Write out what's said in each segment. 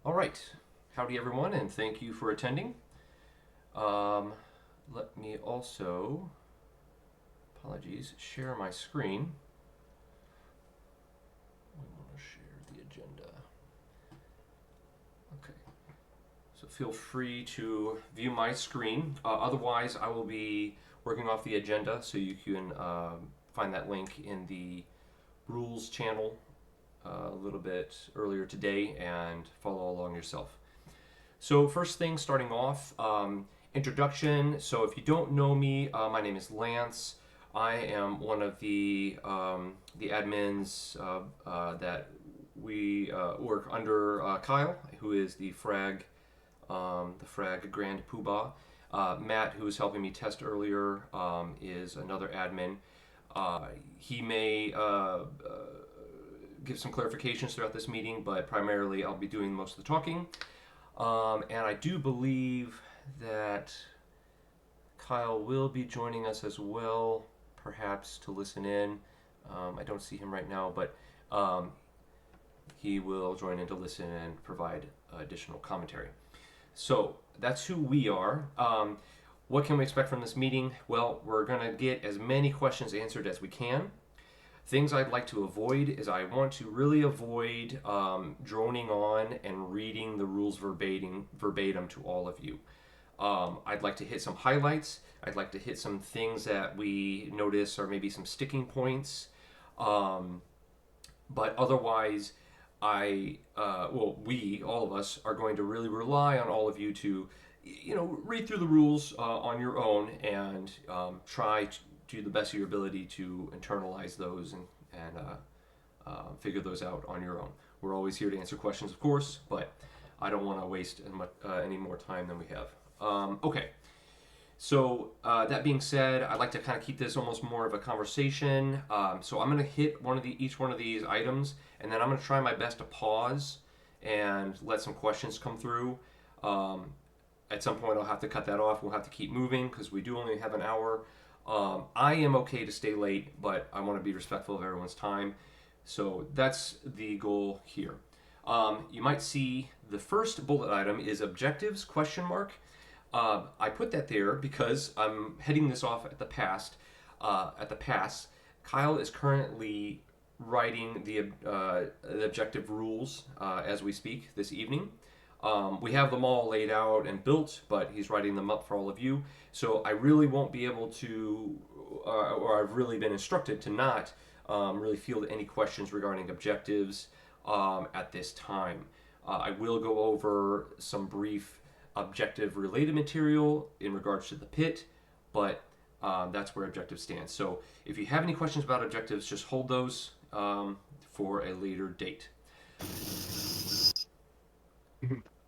All right. Howdy, everyone, and thank you for attending. Um, Let me also, apologies, share my screen. We want to share the agenda. Okay. So feel free to view my screen. Otherwise, I will be working off the agenda, so you can find that link in the rules channel a little bit earlier today and follow along yourself. So first thing, starting off, introduction. So if you don't know me, my name is Lance. I am one of the admins that we work under Kyle, who is the F.R.A.G Grand Poobah. Matt, who was helping me test earlier, is another admin. He may give some clarifications throughout this meeting, but primarily I'll be doing most of the talking. And I do believe that Kyle will be joining us as well, perhaps to listen in. I don't see him right now, but he will join in to listen and provide additional commentary. So that's who we are. What can we expect from this meeting? Well, we're going to get as many questions answered as we can. Things I'd like to avoid is I want to really avoid droning on and reading the rules verbatim to all of you. I'd like to hit some highlights. I'd like to hit some things that we notice are maybe some sticking points. Um, but otherwise, we, all of us, are going to really rely on all of you to, read through the rules on your own and try to do the best of your ability to internalize those and figure those out on your own. We're always here to answer questions, of course, but I don't want to waste any more time than we have. Okay, so that being said, I'd like to kind of keep this almost more of a conversation. So I'm going to hit each one of these items, and then I'm going to try my best to pause and let some questions come through. Um, at some point, I'll have to cut that off. We'll have to keep moving because we do only have an hour. I am okay to stay late, but I want to be respectful of everyone's time. So that's the goal here. You might see the first bullet item is objectives question mark. I put that there because I'm heading this off at the past. At the pass, Kyle is currently writing the objective rules as we speak this evening. We have them all laid out and built, but he's writing them up for all of you. So I really won't be able to, or I've really been instructed to not really field any questions regarding objectives at this time. I will go over some brief objective related material in regards to the pit, but that's where objectives stand. So if you have any questions about objectives, just hold those for a later date.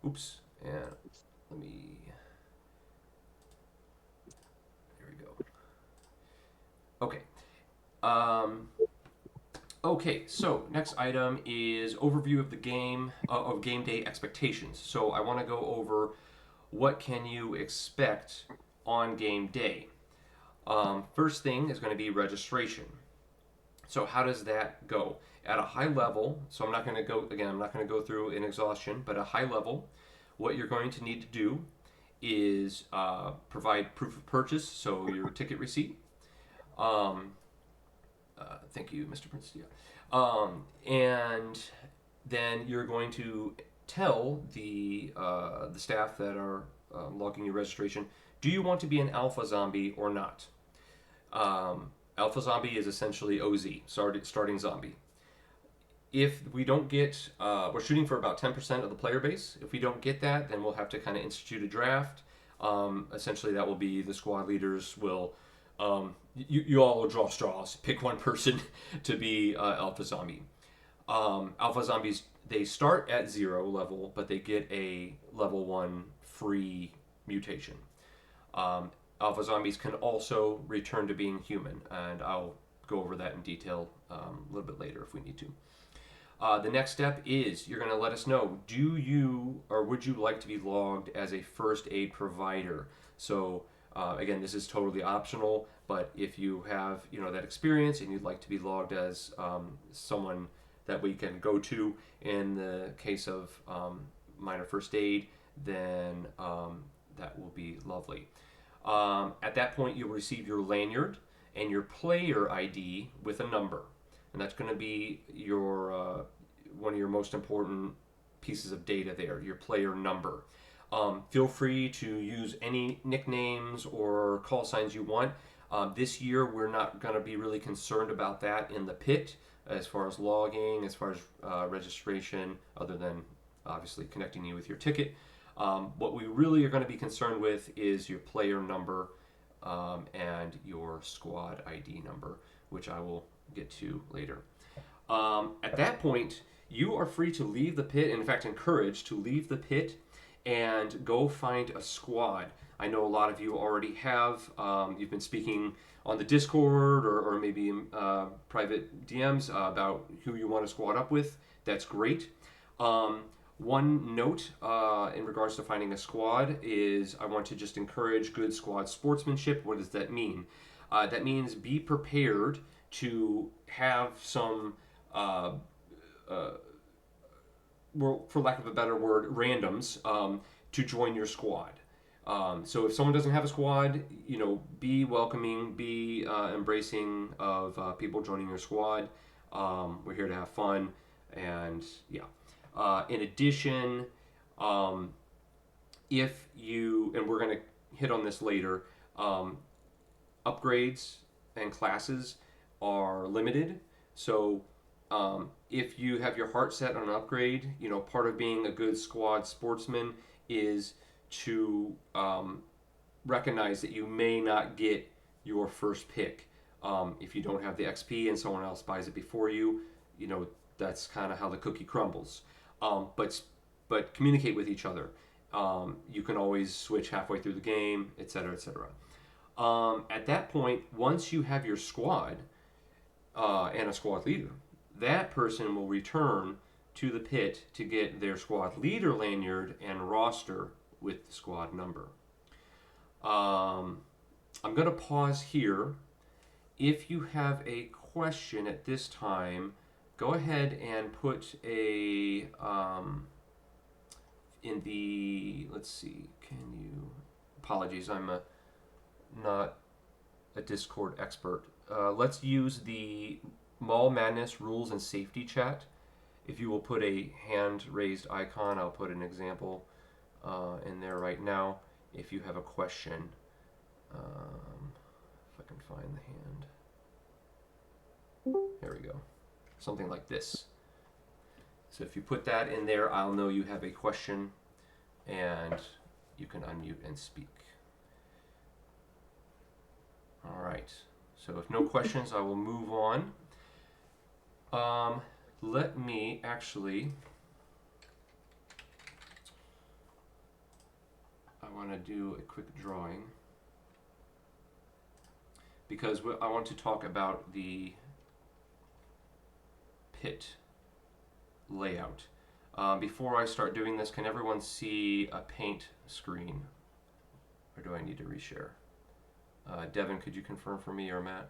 Oops, and let me. There we go. Okay. Um, okay. So next item is overview of the game of game day expectations. So I want to go over what can you expect on game day. First thing is going to be registration. So how does that go? At a high level, so I'm not going to go again. I'm not going to go through in exhaustion, but at a high level, what you're going to need to do is provide proof of purchase, so your ticket receipt. Um, Thank you, Mr. Prince. Yeah. And then you're going to tell the staff that are logging your registration, do you want to be an alpha zombie or not? Alpha zombie is essentially OZ, starting zombie. If we don't get, we're shooting for about 10% of the player base. If we don't get that, then we'll have to kind of institute a draft. Essentially, that will be the squad leaders will, you all will draw straws, pick one person to be Alpha Zombie. Alpha Zombies, they start at 0 level, but they get a level 1 free mutation. Alpha Zombies can also return to being human, and I'll go over that in detail a little bit later if we need to. The next step is you're going to let us know, do you or would you like to be logged as a first aid provider? So again, this is totally optional, but if you have that experience and you'd like to be logged as someone that we can go to in the case of minor first aid, then that will be lovely. At that point, you'll receive your lanyard and your player ID with a number, and that's going to be your one of your most important pieces of data there, your player number. Feel free to use any nicknames or call signs you want. This year, we're not going to be really concerned about that in the pit as far as logging, as far as registration, other than obviously connecting you with your ticket. What we really are going to be concerned with is your player number and your squad ID number, which I will get to later. At that point, you are free to leave the pit, and in fact, encouraged to leave the pit and go find a squad. I know a lot of you already have. You've been speaking on the Discord or maybe in private DMs about who you want to squad up with. That's great. One note in regards to finding a squad is I want to just encourage good squad sportsmanship. What does that mean? That means be prepared to have some, well, for lack of a better word, randoms to join your squad. So if someone doesn't have a squad, be welcoming, be embracing of people joining your squad. We're here to have fun, and yeah. In addition, if you, and we're going to hit on this later, upgrades and classes are limited. So if you have your heart set on an upgrade, part of being a good squad sportsman is to recognize that you may not get your first pick. If you don't have the XP and someone else buys it before you, that's kind of how the cookie crumbles. But communicate with each other. You can always switch halfway through the game, etc., etc. At that point, once you have your squad and a squad leader, that person will return to the pit to get their squad leader lanyard and roster with the squad number. I'm going to pause here. If you have a question at this time, go ahead and put a in the, let's see, apologies, I'm not a Discord expert. Let's use the Mall Madness rules and safety chat. If you will put a hand raised icon, I'll put an example in there right now. If you have a question, if I can find the hand. There we go. Something like this. So if you put that in there, I'll know you have a question and you can unmute and speak. All right. So if no questions, I will move on. Let me actually, I want to do a quick drawing because I want to talk about the pit layout. Before I start doing this, can everyone see a paint screen? Or do I need to reshare? Devin, could you confirm for me or Matt?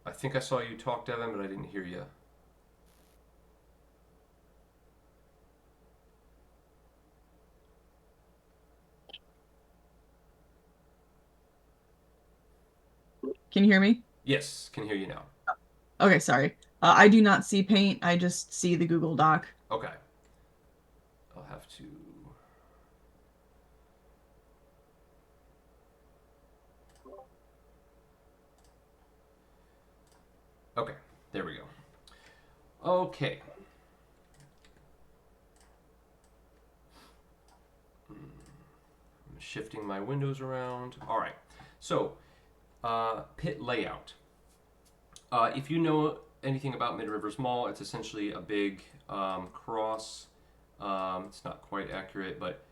I think I saw you talk, Devin, but I didn't hear you. Can you hear me? Yes, can hear you now. Okay, sorry. I do not see paint. I just see the Google Doc. Okay. I'll have to... Okay, there we go. Okay. I'm shifting my windows around. All right. So, pit layout. If you know anything about Mid Rivers Mall, it's essentially a big cross. It's not quite accurate, but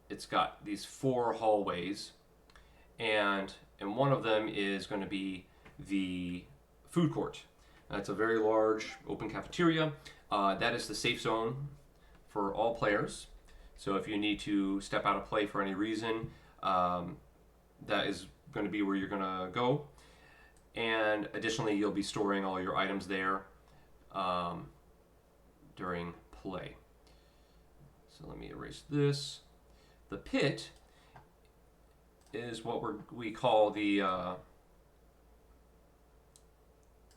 it's got these 4 hallways, and one of them is going to be the food court. It's a very large open cafeteria. That is the safe zone for all players. So if you need to step out of play for any reason, that is going to be where you're going to go. And additionally, you'll be storing all your items there um, during play. So let me erase this. The pit is what we call the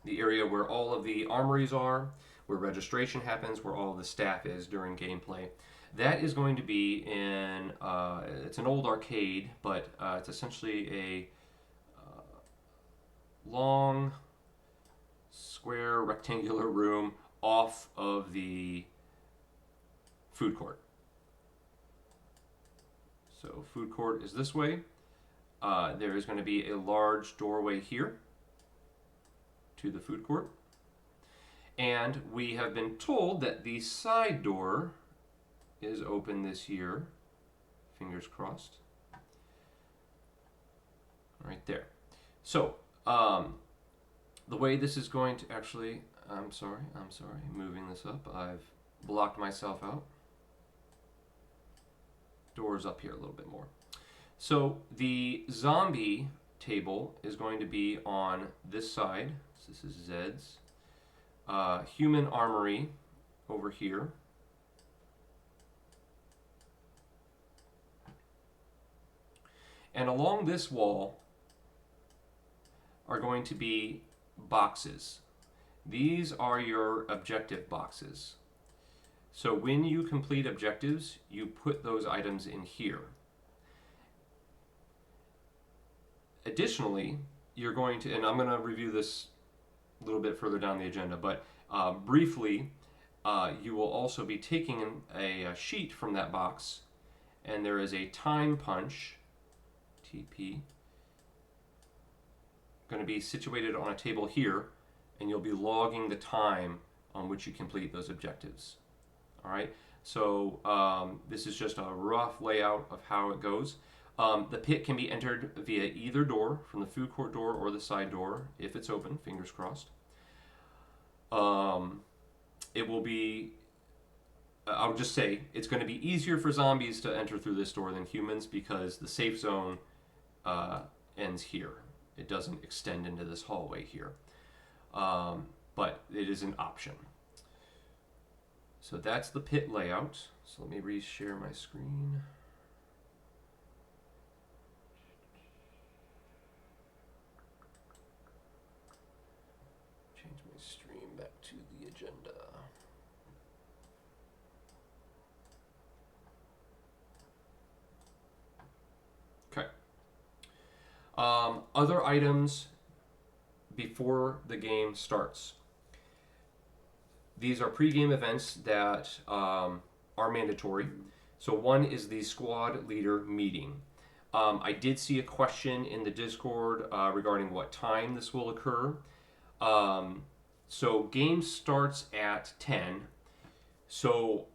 area where all of the armories are, where registration happens, where all of the staff is during gameplay. That is going to be in, it's an old arcade, but it's essentially a long, square, rectangular room off of the food court. So, food court is this way. There is going to be a large doorway here to the food court. And we have been told that the side door is open this year. Fingers crossed. Right there. So, the way this is going to actually, I'm sorry, moving this up. I've blocked myself out. Doors up here a little bit more. So, the zombie table is going to be on this side. So this is Zed's. Human armory over here. And along this wall are going to be boxes. These are your objective boxes. So when you complete objectives, you put those items in here. Additionally, you're going to, and I'm going to review this a little bit further down the agenda, but briefly, you will also be taking a sheet from that box, and there is a time punch, TP, going to be situated on a table here, and you'll be logging the time on which you complete those objectives. All right, so this is just a rough layout of how it goes. The pit can be entered via either door, from the food court door or the side door, if it's open, fingers crossed. It will be, I would just say, it's going to be easier for zombies to enter through this door than humans because the safe zone ends here. It doesn't extend into this hallway here. But it is an option. So that's the pit layout. So let me re-share my screen. Change my stream back to the agenda. Okay. Other items before the game starts. These are pre-game events that are mandatory. So one is the squad leader meeting. I did see a question in the Discord regarding what time this will occur. So game starts at 10. So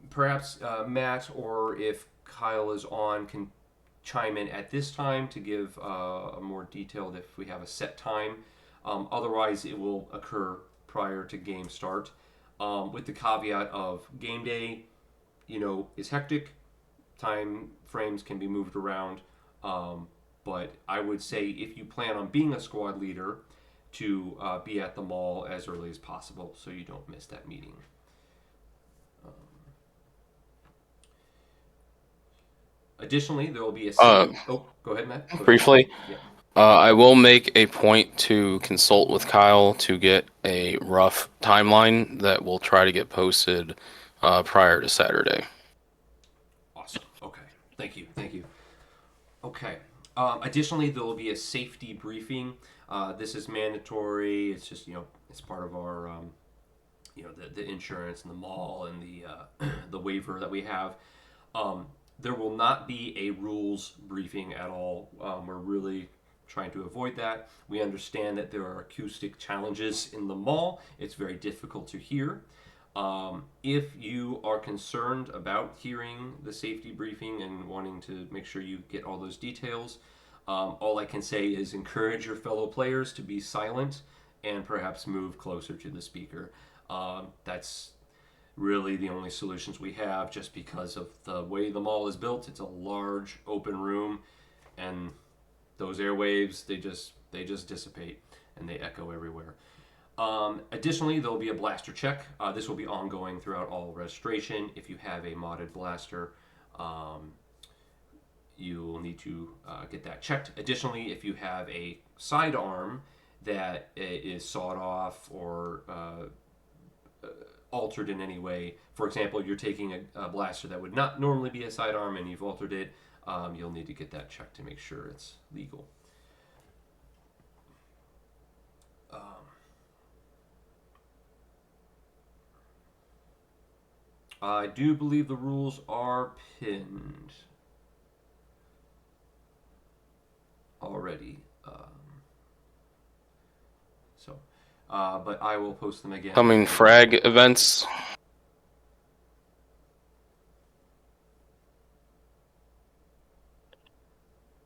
perhaps Matt, or if Kyle is on, can chime in at this time to give a more detailed if we have a set time. Otherwise, it will occur prior to game start, with the caveat of game day, is hectic. Time frames can be moved around, but I would say if you plan on being a squad leader, to be at the mall as early as possible so you don't miss that meeting. Additionally, there will be a second. Go ahead, Matt. Go ahead. Briefly, Yeah. I will make a point to consult with Kyle to get a rough timeline that we'll try to get posted prior to Saturday. Awesome. Okay. Thank you. Okay. Additionally, there will be a safety briefing. This is mandatory. It's just it's part of our the insurance and the mall and the the waiver that we have. There will not be a rules briefing at all. We're really trying to avoid that. We understand that there are acoustic challenges in the mall. It's very difficult to hear. If you are concerned about hearing the safety briefing and wanting to make sure you get all those details, all I can say is encourage your fellow players to be silent and perhaps move closer to the speaker. That's really the only solutions we have, just because of the way the mall is built. It's a large open room. and those airwaves they just dissipate and they echo everywhere. Additionally, there will be a blaster check. This will be ongoing throughout all registration. If you have a modded blaster, um, you will need to get that checked. Additionally, if you have a sidearm that is sawed off or altered in any way, for example, you're taking a blaster that would not normally be a sidearm and you've altered it, you'll need to get that checked to make sure it's legal. I do believe the rules are pinned already. So, but I will post them again. Coming F.R.A.G events.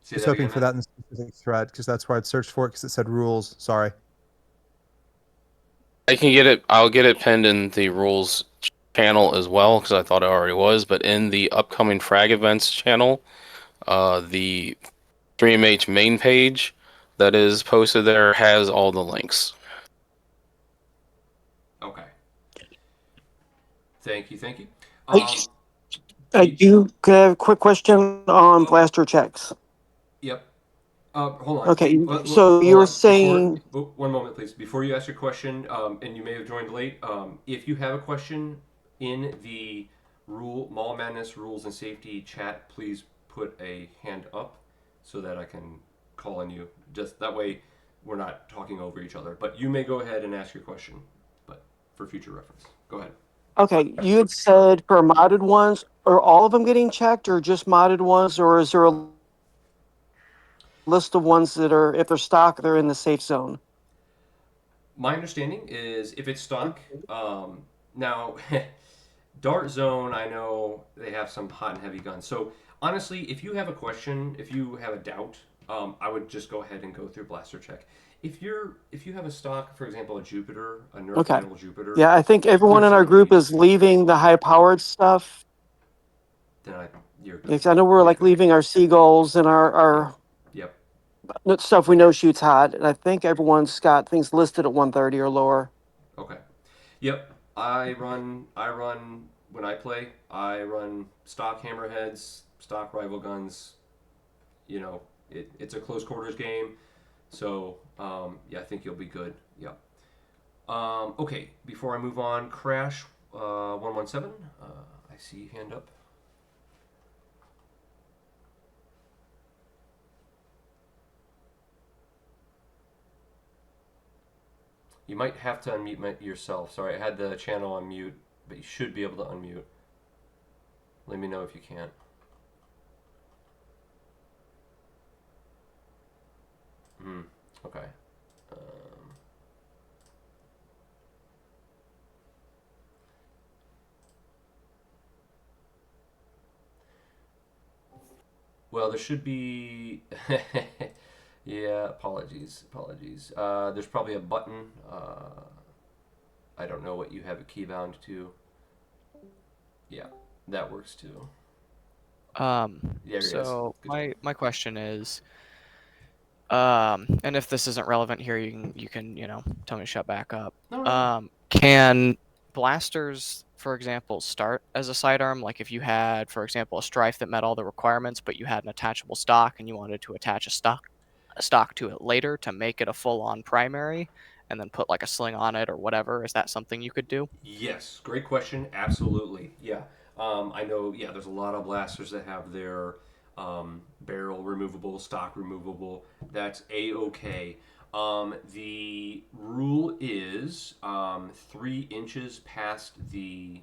Just hoping for that in the specific thread because that's where I'd searched for it because it said rules. Sorry. I can get it. I'll get it pinned in the rules channel as well because I thought it already was. But in the upcoming F.R.A.G events channel, the 3MH main page that is posted there has all the links. Okay. Thank you. Thank you. I do have a quick question on blaster checks. Yep. Hold on. Okay, so Hold you were on. saying... One moment, please. Before you ask your question, and you may have joined late, if you have a question in the Mall Madness Rules and Safety chat, please put a hand up so that I can call on you. Just that way we're not talking over each other. But you may go ahead and ask your question, but for future reference. Go ahead. Okay, you had said for modded ones, are all of them getting checked or just modded ones, or is there a list of ones that are, if they're stock, they're in the safe zone? My understanding is if it's stock, now Dart Zone, I know they have some hot and heavy guns. So honestly, if you have a question, if you have a doubt, I would just go ahead and go through blaster check. If you have a stock, for example, a Jupiter, a Nerf Okay. model Jupiter, Yeah, I think everyone in our group is leaving the high-powered stuff. then you're good. Because I know we're like leaving our Seagulls and our Yep. stuff we know shoots hot, and I think everyone's got things listed at 130 or lower. Okay. Yep. I run when I play. I run stock hammerheads, stock rival guns. You know, it's a close quarters game. So, yeah, I think you'll be good. Yeah. Okay, before I move on, Crash 117. I see hand up. You might have to unmute yourself. Sorry, I had the channel on mute, but you should be able to unmute. Let me know if you can't. Okay. Well, there should be. Yeah, apologies. There's probably a button. I don't know what you have it keybound to. Yeah, that works too. Yeah, So my question is, and if this isn't relevant here, you can tell me to shut back up. No. Can blasters, for example, start as a sidearm? Like if you had, for example, a strife that met all the requirements, but you had an attachable stock and you wanted to attach a stock to it later to make it a full-on primary, and then put like a sling on it or whatever. Is that something you could do? Yes, great question. Absolutely. Yeah. I know, yeah, there's a lot of blasters that have their barrel removable, stock removable. That's A-OK. The rule is 3 inches past the,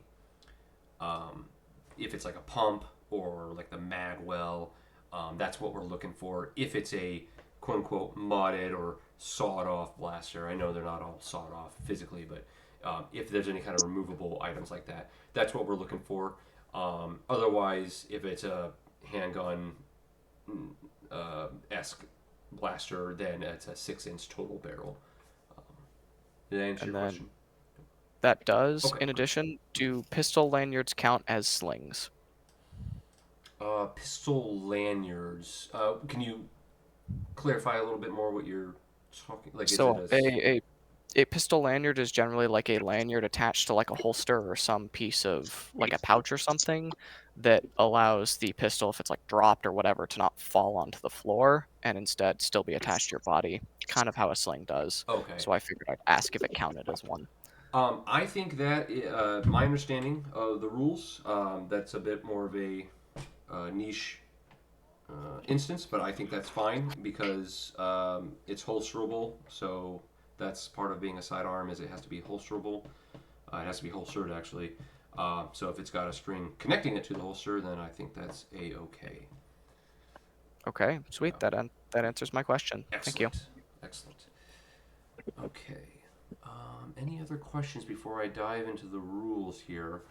if it's like a pump or like the mag well, that's what we're looking for. If it's a quote unquote modded or sawed off blaster, I know they're not all sawed off physically, but if there's any kind of removable items like that, that's what we're looking for. Otherwise, if it's a handgun esque blaster, then it's a 6-inch total barrel. Did I answer your question? That does. Okay. In addition, do pistol lanyards count as slings? Pistol lanyards. Can you clarify a little bit more what you're talking? Like, is it So a? a pistol lanyard is generally like a lanyard attached to like a holster or some piece of like a pouch or something that allows the pistol, if it's like dropped or whatever, to not fall onto the floor and instead still be attached to your body, kind of how a sling does. Okay. So I figured I'd ask if it counted as one. I think that my understanding of the rules, that's a bit more of a niche instance, but I think that's fine because it's holsterable. So that's part of being a sidearm is it has to be holsterable. It has to be holstered actually. So if it's got a string connecting it to the holster, then I think that's a-okay. Okay, sweet. Yeah. That answers my question. Thank you. Excellent. Excellent. Okay. Any other questions before I dive into the rules here?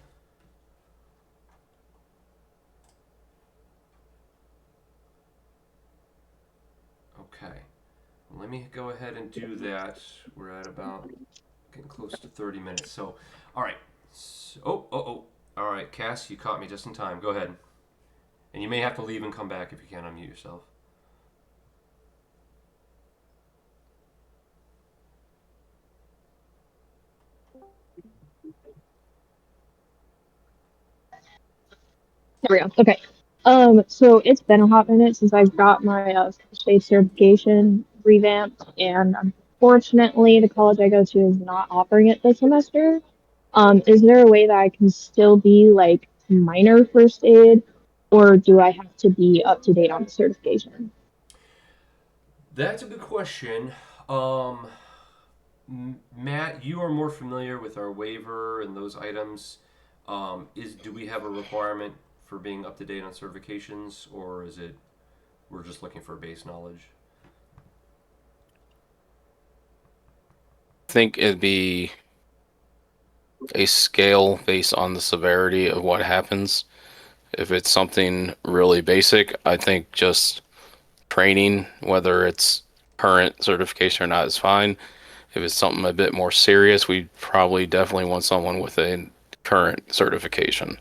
Okay. Let me go ahead and do that. We're at about getting close to 30 minutes. So, all right. So, oh. All right, Cass, you caught me just in time. Go ahead. And you may have to leave and come back if you can't unmute yourself. There we go. Okay. So it's been a hot minute since I've got my state certification revamped, and unfortunately, the college I go to is not offering it this semester. Is there a way that I can still be like minor first aid, or do I have to be up to date on the certification? That's a good question. Um, Matt, you are more familiar with our waiver and those items. Do we have a requirement for being up to date on certifications, or is it we're just looking for base knowledge? I think it'd be a scale based on the severity of what happens. If it's something really basic, I think just training, whether it's current certification or not, is fine. If it's something a bit more serious, we probably definitely want someone with a current certification.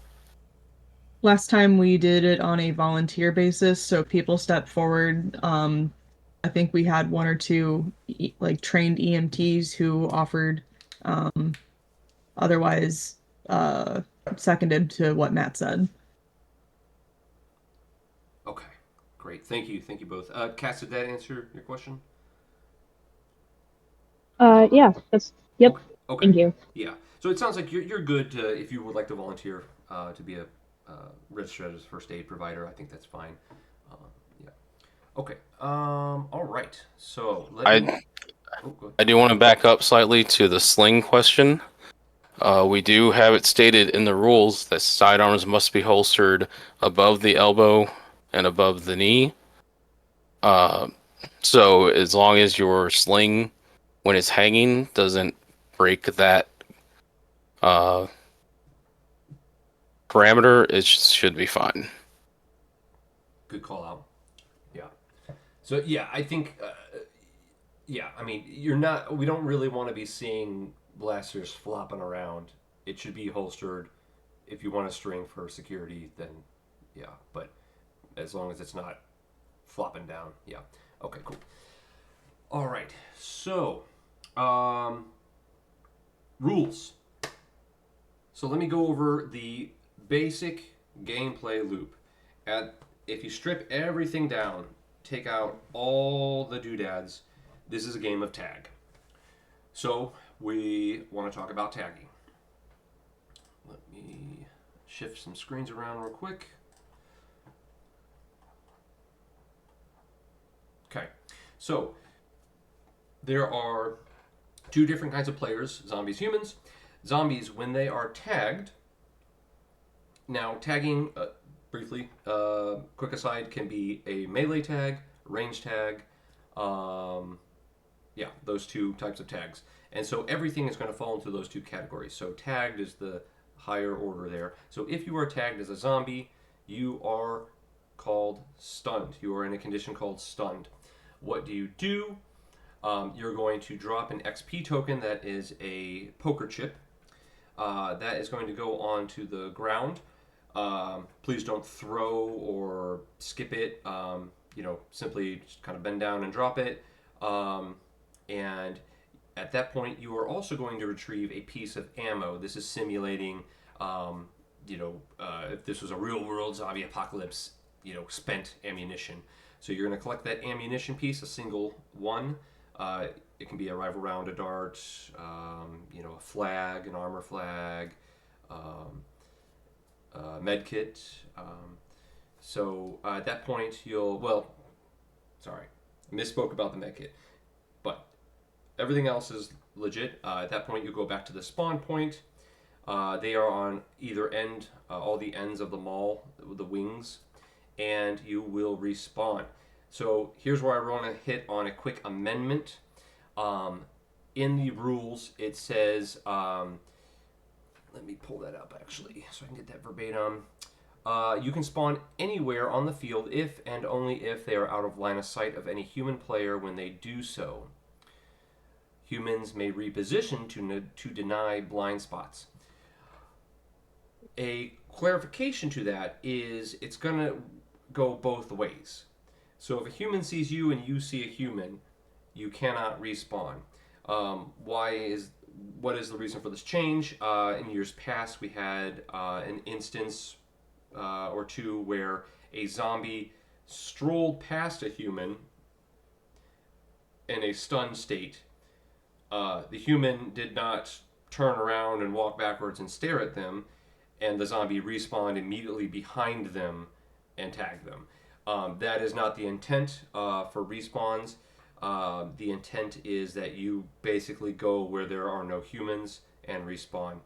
Last time we did it on a volunteer basis, so people stepped forward. I think we had one or two like trained EMTs who offered, otherwise uh, seconded to what Matt said. Okay, great. Thank you both. Cass, did that answer your question? Yeah, yep. Okay. Okay. Thank you. Yeah. So it sounds like you're good to, if you would like to volunteer to be a registered as first aid provider. I think that's fine. Uh, yeah. Okay. All right. So let me. I Oh, go ahead. I do want to back up slightly to the sling question. We do have it stated in the rules that sidearms must be holstered above the elbow and above the knee. Uh, so as long as your sling, when it's hanging, doesn't break that uh, parameter, it should be fine. Good call out. Yeah. So yeah, I think. Yeah, I mean, you're not. We don't really want to be seeing blasters flopping around. It should be holstered. If you want a string for security, then yeah. But as long as it's not flopping down, yeah. Okay, cool. All right. So, um, rules. So let me go over the basic gameplay loop. If you strip everything down, take out all the doodads, this is a game of tag. So we want to talk about tagging. Let me shift some screens around real quick. Okay, so there are two different kinds of players, zombies, humans. Zombies, when they are tagged, now tagging, briefly, quick aside, can be a melee tag, range tag, um, yeah, those two types of tags. And so everything is going to fall into those two categories. So tagged is the higher order there. So if you are tagged as a zombie, you are called stunned. You are in a condition called stunned. What do you do? You're going to drop an XP token that is a poker chip. That is going to go onto the ground. Please don't throw or skip it. Simply just kind of bend down and drop it. And at that point, you are also going to retrieve a piece of ammo. This is simulating, if this was a real world zombie apocalypse, spent ammunition. So you're going to collect that ammunition piece, a single one. It can be a rifle round, a dart, a flag, an armor flag, med kit. At that point, sorry, I misspoke about the med kit, but everything else is legit. At that point, you go back to the spawn point. They are on either end, all the ends of the mall, the wings, and you will respawn. So here's where I want to hit on a quick amendment. In the rules, it says, let me pull that up actually, so I can get that verbatim. You can spawn anywhere on the field if and only if they are out of line of sight of any human player when they do so. Humans may reposition to deny blind spots. A clarification to that is it's going to go both ways. So if a human sees you and you see a human, you cannot respawn. What is the reason for this change? In years past, we had an instance or two where a zombie strolled past a human in a stunned state. The human did not turn around and walk backwards and stare at them, and the zombie respawned immediately behind them and tagged them. That is not the intent for respawns. The intent is that you basically go where there are no humans and respawn.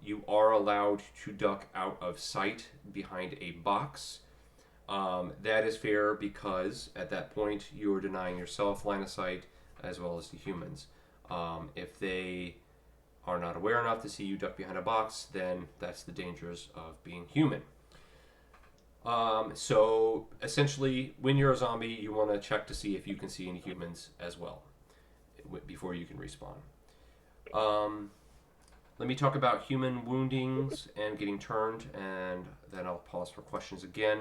You are allowed to duck out of sight behind a box. That is fair because at that point you are denying yourself line of sight as well as the humans. If they are not aware enough to see you duck behind a box, then that's the dangers of being human. So essentially, when you're a zombie, you want to check to see if you can see any humans as well before you can respawn. Let me talk about human woundings and getting turned, and then I'll pause for questions again.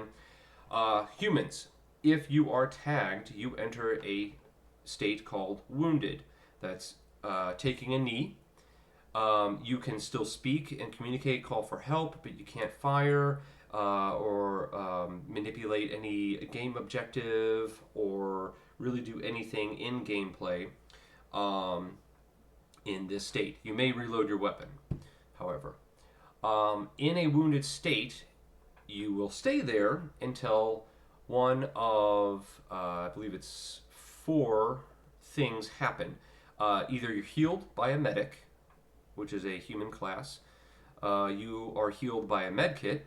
Humans, if you are tagged, you enter a state called wounded. That's taking a knee. You can still speak and communicate, call for help, but you can't fire or manipulate any game objective or really do anything in gameplay in this state. You may reload your weapon, however. In a wounded state, you will stay there until one of, I believe it's 4 things happen. Either you're healed by a medic, which is a human class. You are healed by a med kit,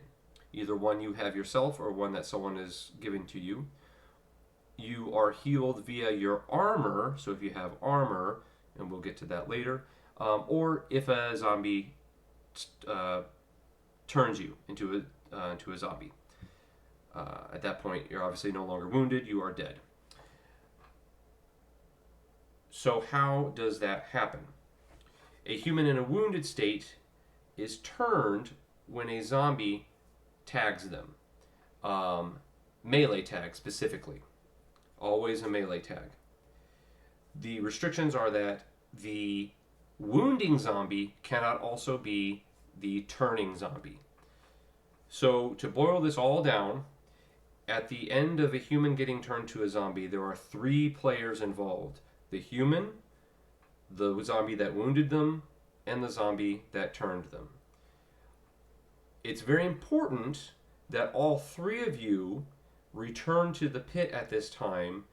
either one you have yourself or one that someone is giving to you. You are healed via your armor, so if you have armor, and we'll get to that later, or if a zombie turns you into a zombie. At that point, you're obviously no longer wounded, you are dead. So how does that happen? A human in a wounded state is turned when a zombie tags them. Melee tag specifically. Always a melee tag. The restrictions are that the wounding zombie cannot also be the turning zombie. So to boil this all down, at the end of a human getting turned to a zombie, there are 3 players involved. The human, the zombie that wounded them, and the zombie that turned them. It's very important that all 3 of you return to the pit at this time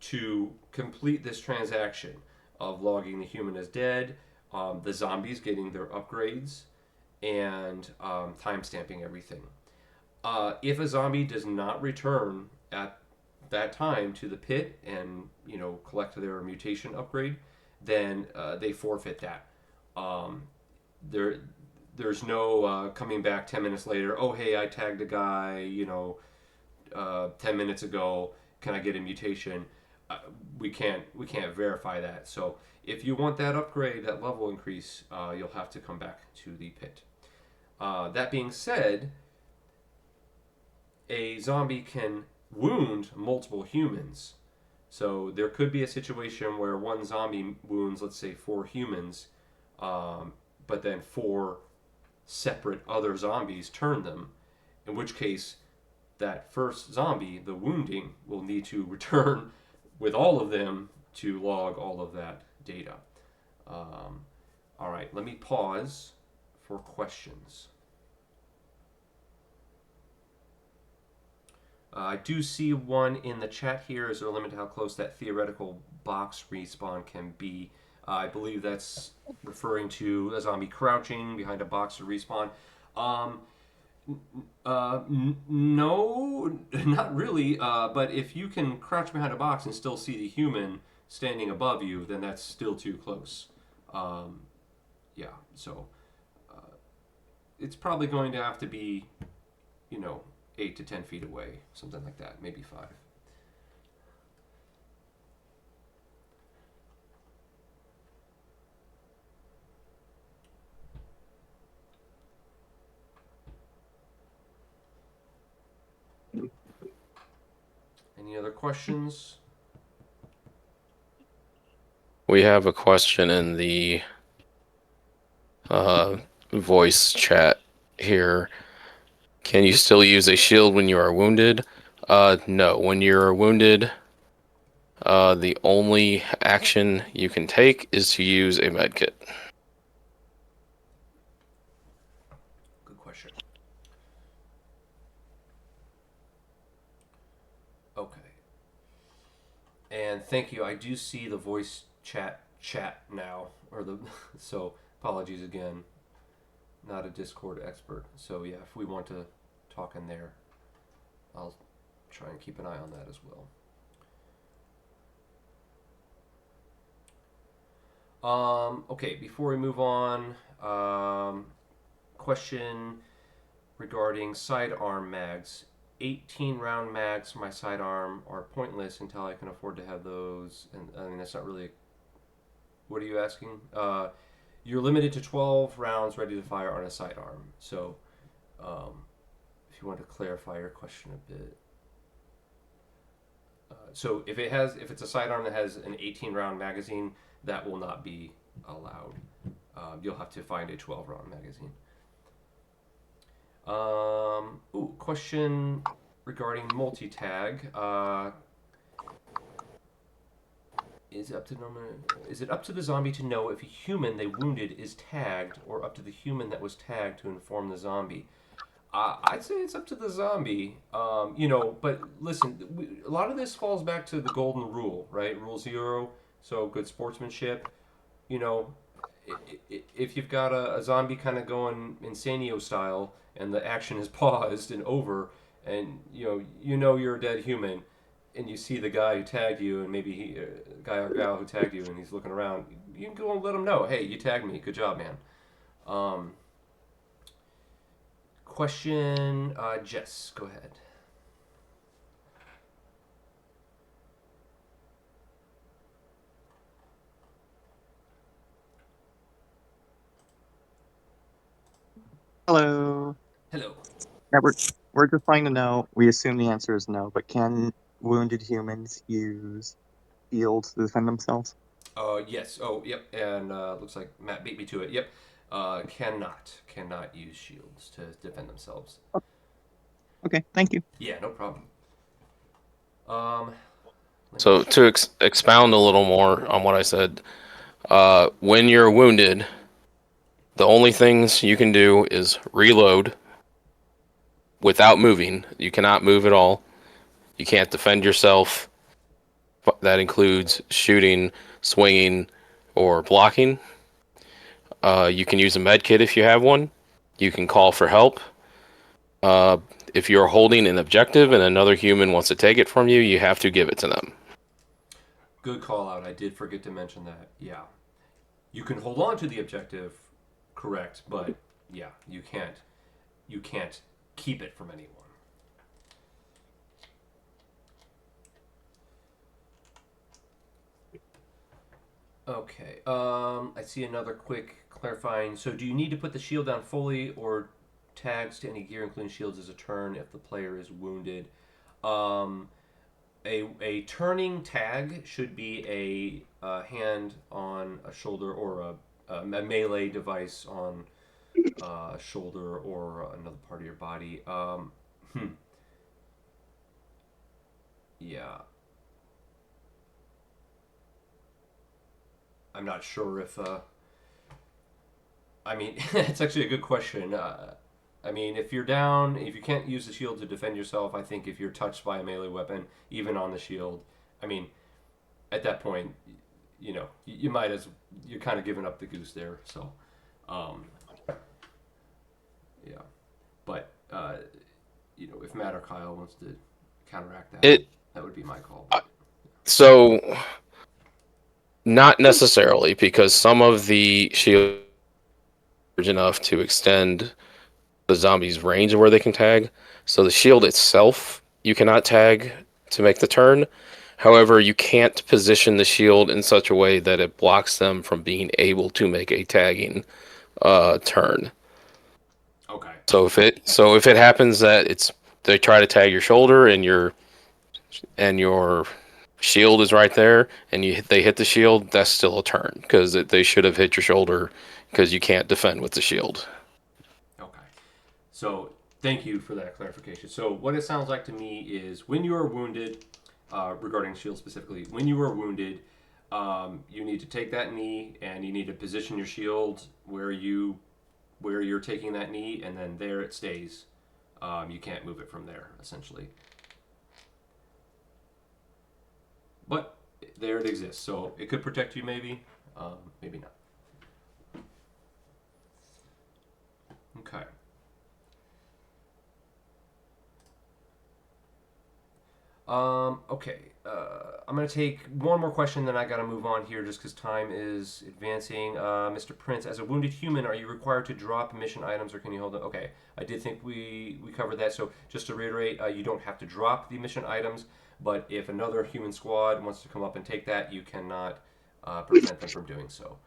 to complete this transaction of logging the human as dead, the zombies getting their upgrades, and time-stamping everything. If a zombie does not return at that time to the pit and collect their mutation upgrade, then they forfeit that. There's no coming back 10 minutes later. Oh, hey, I tagged a guy 10 minutes ago. Can I get a mutation? We can't verify that. So if you want that upgrade, that level increase, you'll have to come back to the pit. That being said, a zombie can wound multiple humans. So there could be a situation where one zombie wounds, let's say, 4 humans, but then 4 separate other zombies turn them. In which case, that first zombie, the wounding, will need to return with all of them to log all of that data. All right, let me pause for questions. I do see one in the chat here. Is there a limit to how close that theoretical box respawn can be? I believe that's referring to a zombie crouching behind a box to respawn. No, not really. But if you can crouch behind a box and still see the human standing above you, then that's still too close. Yeah, so it's probably going to have to be, 8 to 10 feet away, something like that, maybe 5. Any other questions? We have a question in the voice chat here. Can you still use a shield when you are wounded? No. When you're wounded, the only action you can take is to use a medkit. Good question. Okay. And thank you. I do see the voice chat now, or the so apologies again. Not a Discord expert. So yeah, if we want to talk in there, I'll try and keep an eye on that as well. Okay, before we move on, question regarding sidearm mags. 18 round mags for my sidearm are pointless until I can afford to have those. And I mean, that's not really. What are you asking? You're limited to 12 rounds ready to fire on a sidearm. So, if you want to clarify your question a bit. So if it's a sidearm that has an 18 round magazine, that will not be allowed. You'll have to find a 12 round magazine. Question regarding multi-tag. Is it up to the zombie to know if a human they wounded is tagged, or up to the human that was tagged to inform the zombie? I'd say it's up to the zombie. But listen, a lot of this falls back to the golden rule, right? Rule 0. So good sportsmanship. You know, if you've got a zombie kind of going Insanio style, and the action is paused and over, and you know you're a dead human, and you see the guy who tagged you, and maybe guy or gal who tagged you, and he's looking around, you can go and let him know, hey, you tagged me, good job, man. Question, Jess, go ahead. Hello. Hello. Yeah, we're just trying to know. We assume the answer is no, but can wounded humans use shields to defend themselves? Yes. Oh, yep. And looks like Matt beat me to it. Yep. Cannot use shields to defend themselves. Okay, thank you. Yeah, no problem. Um, So to expound a little more on what I said, when you're wounded, the only things you can do is reload without moving. You cannot move at all. You can't defend yourself. That includes shooting, swinging, or blocking. You can use a med kit if you have one. You can call for help. If you're holding an objective and another human wants to take it from you, you have to give it to them. Good call out. I did forget to mention that. Yeah, you can hold on to the objective, correct? But yeah, you can't keep it from anyone. Okay. I see another quick clarifying. So, do you need to put the shield down fully, or tags to any gear, including shields, as a turn if the player is wounded. A turning tag should be a hand on a shoulder or a melee device on a shoulder or another part of your body. Yeah. I'm not sure if. I mean, it's actually a good question. I mean, if you're down, if you can't use the shield to defend yourself, I think if you're touched by a melee weapon, even on the shield, I mean, at that point, you might as you're kind of giving up the goose there. So, um, yeah. But if Matt or Kyle wants to counteract that, It that would be my call. so not necessarily, because some of the shields are large enough to extend the zombie's range of where they can tag. So the shield itself you cannot tag to make the turn. However, you can't position the shield in such a way that it blocks them from being able to make a tagging turn. Okay. So if it happens that they try to tag your shoulder and your shield is right there and they hit the shield, that's still a turn because they should have hit your shoulder because you can't defend with the shield. Okay. So thank you for that clarification. So what it sounds like to me is when you are wounded, regarding shield specifically, when you are wounded, you need to take that knee and you need to position your shield where you're taking that knee, and then there it stays. You can't move it from there, essentially. But there it exists, so it could protect you, maybe, maybe not. Okay. Okay. I'm going to take one more question, then I got to move on here just because time is advancing. Mr. Prince, as a wounded human, are you required to drop mission items or can you hold them? Okay, I did think we covered that. So just to reiterate, you don't have to drop the mission items, but if another human squad wants to come up and take that, you cannot prevent them from doing so.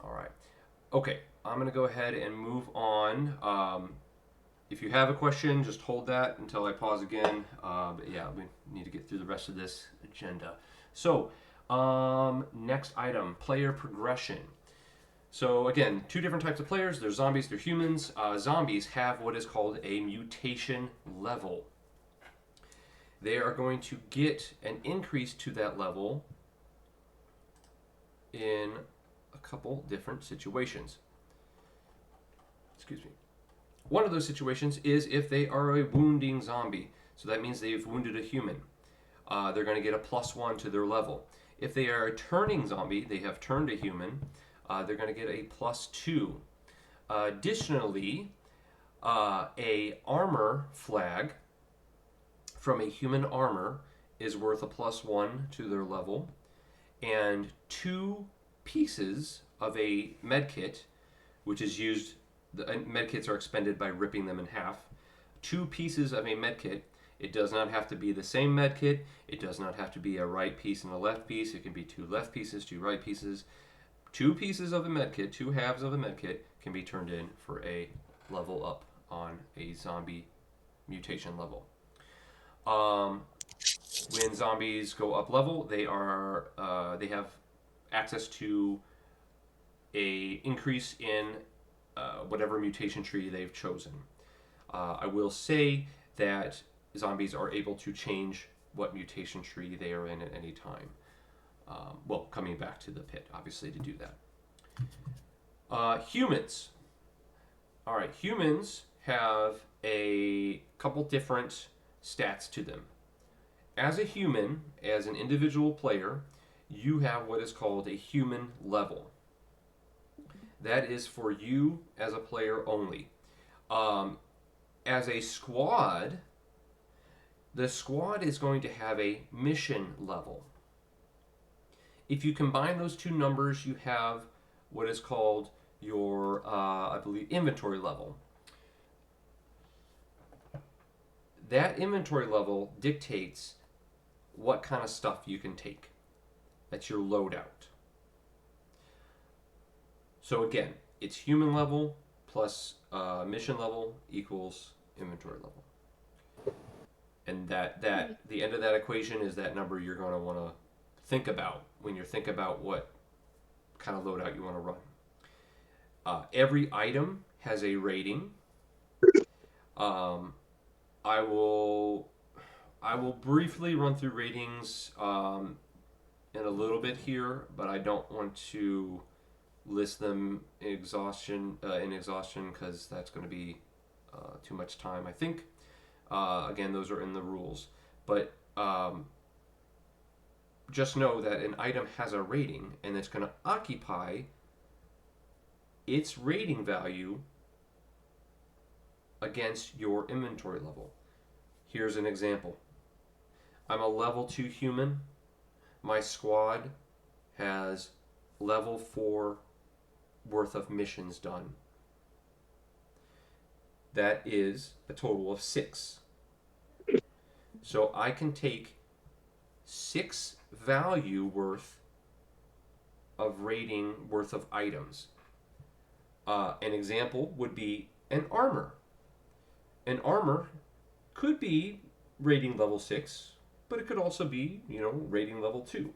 All right. Okay, I'm going to go ahead and move on. If you have a question, just hold that until I pause again. But yeah, we need to get through the rest of this agenda. So, next item, player progression. So again, two different types of players. There's zombies, they're humans. Zombies have what is called a mutation level. They are going to get an increase to that level in a couple different situations. Excuse me. One of those situations is if they are a wounding zombie. So that means they've wounded a human. They're going to get a +1 to their level. If they are a turning zombie, they have turned a human, they're going to get a +2. Additionally, a armor flag from a human armor is worth a +1 to their level. And 2 pieces of a medkit, which is used, the medkits are expended by ripping them in half. 2 pieces of a medkit. It does not have to be the same medkit. It does not have to be a right piece and a left piece. It can be 2 left pieces, 2 right pieces. 2 pieces of a medkit, 2 halves of a medkit can be turned in for a level up on a zombie mutation level. When zombies go up level, they have access to a increase in whatever mutation tree they've chosen. I will say that zombies are able to change what mutation tree they are in at any time. Well, coming back to the pit, obviously, to do that. Humans. All right, humans have a couple different stats to them. As a human, as an individual player, you have what is called a human level. That is for you as a player only. As a squad, the squad is going to have a mission level. If you combine those two numbers, you have what is called your, I believe, inventory level. That inventory level dictates what kind of stuff you can take. That's your loadout. So again, it's human level plus mission level equals inventory level. And that the end of that equation is that number you're going to want to think about when you think about what kind of loadout you want to run. Every item has a rating. I will briefly run through ratings in a little bit here, but I don't want to list them in exhaustion because that's going to be too much time, I think. Again, those are in the rules, but just know that an item has a rating, and it's going to occupy its rating value against your inventory level. Here's an example. I'm a level 2 human. My squad has level 4 worth of missions done. That is a total of 6. So I can take 6 value worth of rating worth of items. An example would be an armor. An armor could be rating level 6, but it could also be, rating level 2.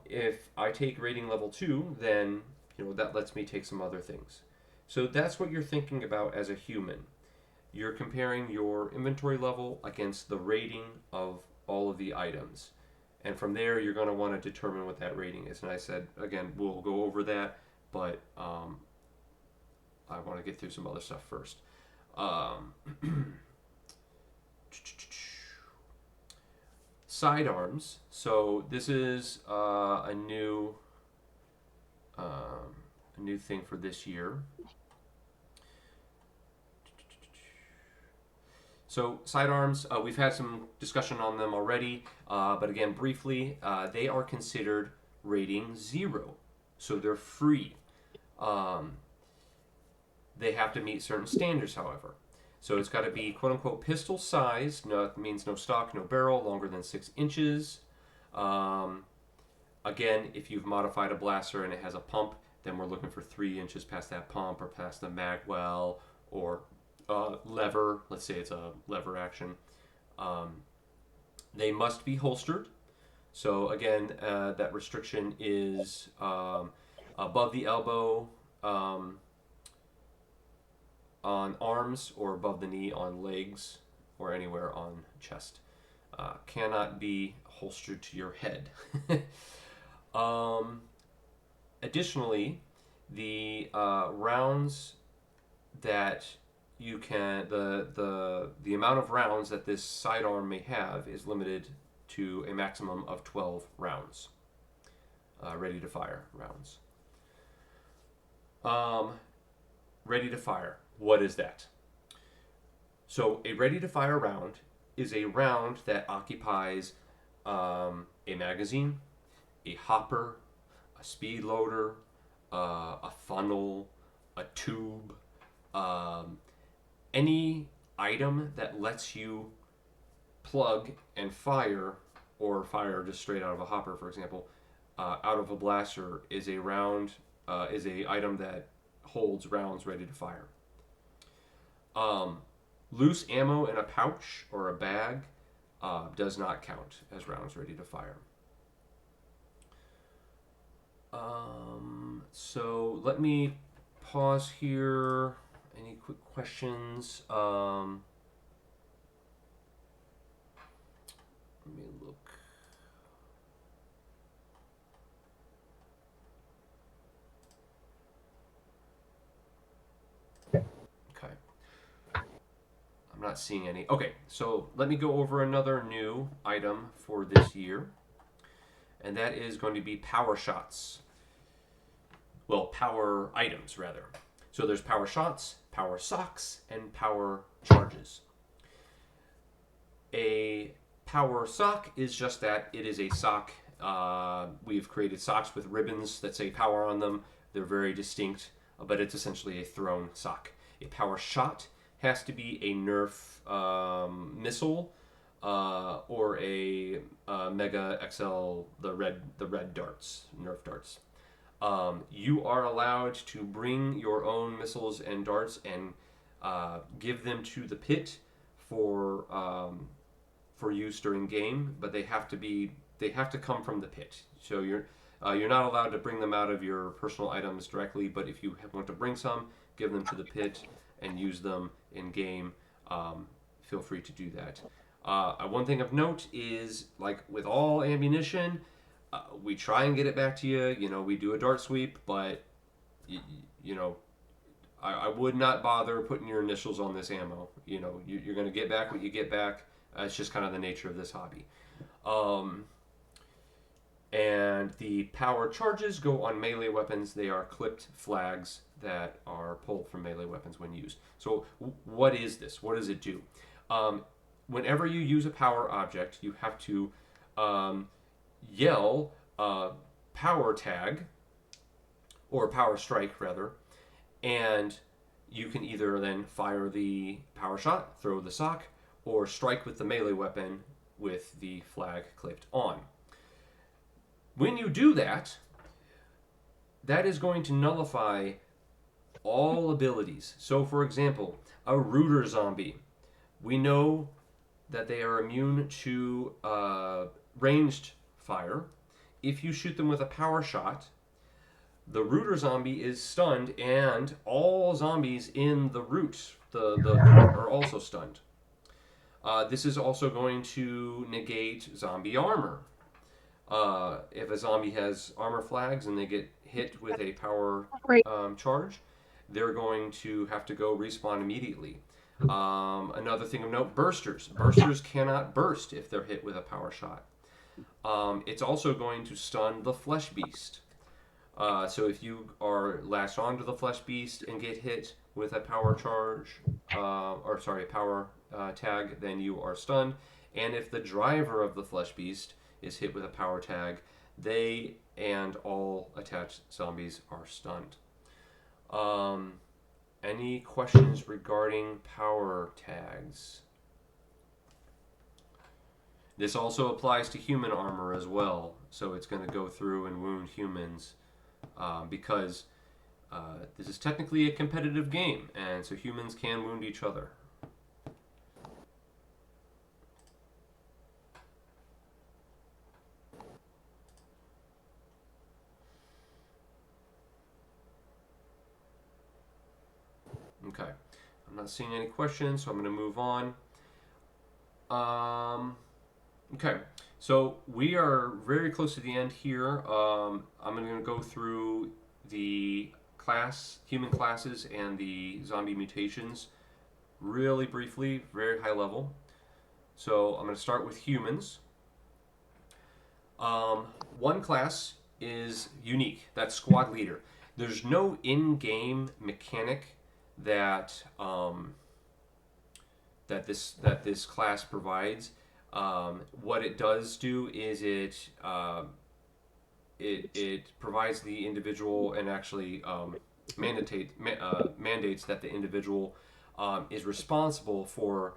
If I take rating level 2, then, that lets me take some other things. So that's what you're thinking about as a human. You're comparing your inventory level against the rating of all of the items. And from there, you're going to want to determine what that rating is. And I said, again, we'll go over that, but I want to get through some other stuff first. Sidearms. So this is a new thing for this year. So sidearms, we've had some discussion on them already, but again, briefly, they are considered rating 0, so they're free. They have to meet certain standards, however. So it's got to be quote-unquote pistol size. No, it means no stock, no barrel, longer than 6 inches. Again, if you've modified a blaster and it has a pump, then we're looking for 3 inches past that pump or past the mag well or lever. Let's say it's a lever action. They must be holstered. So again, that restriction is above the elbow on arms or above the knee on legs or anywhere on chest. Cannot be holstered to your head. Additionally, the rounds that you can the amount of rounds that this sidearm may have is limited to a maximum of 12 rounds, ready to fire rounds. Ready to fire. What is that? So a ready to fire round is a round that occupies a magazine, a hopper, a speed loader, a funnel, a tube, any item that lets you plug and fire, or fire just straight out of a hopper, for example, out of a blaster is a round, is a item that holds rounds ready to fire. Loose ammo in a pouch or a bag does not count as rounds ready to fire. So let me pause here. Any quick questions? Let me look. Okay. I'm not seeing any. Okay, so let me go over another new item for this year, and that is going to be power shots. Well, power items, rather. So there's power shots, power socks, and power charges. A power sock is just that. It is a sock. We've created socks with ribbons that say power on them. They're very distinct, but it's essentially a thrown sock. A power shot has to be a Nerf missile or a Mega XL, the red darts, Nerf darts. You are allowed to bring your own missiles and darts and give them to the pit for use during game, but they have to come from the pit. So you're not allowed to bring them out of your personal items directly, but if you want to bring some, give them to the pit and use them in game. Feel free to do that. One thing of note is, like with all ammunition, we try and get it back to you. You know, we do a dart sweep, but you know, I would not bother putting your initials on this ammo. You know, you're going to get back what you get back. It's just kind of the nature of this hobby. And the power charges go on melee weapons. They are clipped flags that are pulled from melee weapons when used. So what is this? What does it do? Whenever you use a power object, you have to yell power tag, or power strike rather, and you can either then fire the power shot, throw the sock, or strike with the melee weapon with the flag clipped on. When you do that, that is going to nullify all abilities. So, for example, a rooter zombie. We know that they are immune to ranged fire. If you shoot them with a power shot, the rooter zombie is stunned, and all zombies in the root, the pit, are also stunned. This is also going to negate zombie armor. If a zombie has armor flags and they get hit with a power charge, they're going to have to go respawn immediately. Another thing of note, bursters. Bursters cannot burst if they're hit with a power shot. It's also going to stun the flesh beast. So if you are latched onto the flesh beast and get hit with a power charge, power tag, then you are stunned. And if the driver of the flesh beast is hit with a power tag, they and all attached zombies are stunned. Any questions regarding power tags? This also applies to human armor as well, so it's going to go through and wound humans because this is technically a competitive game, and so humans can wound each other. Okay, I'm not seeing any questions, so I'm going to move on. Okay, so we are very close to the end here. I'm going to go through the human classes and the zombie mutations really briefly, very high level. So I'm going to start with humans. One class is unique. That's squad leader. There's no in-game mechanic that this class provides. What it does do is it provides the individual and actually mandates that the individual is responsible for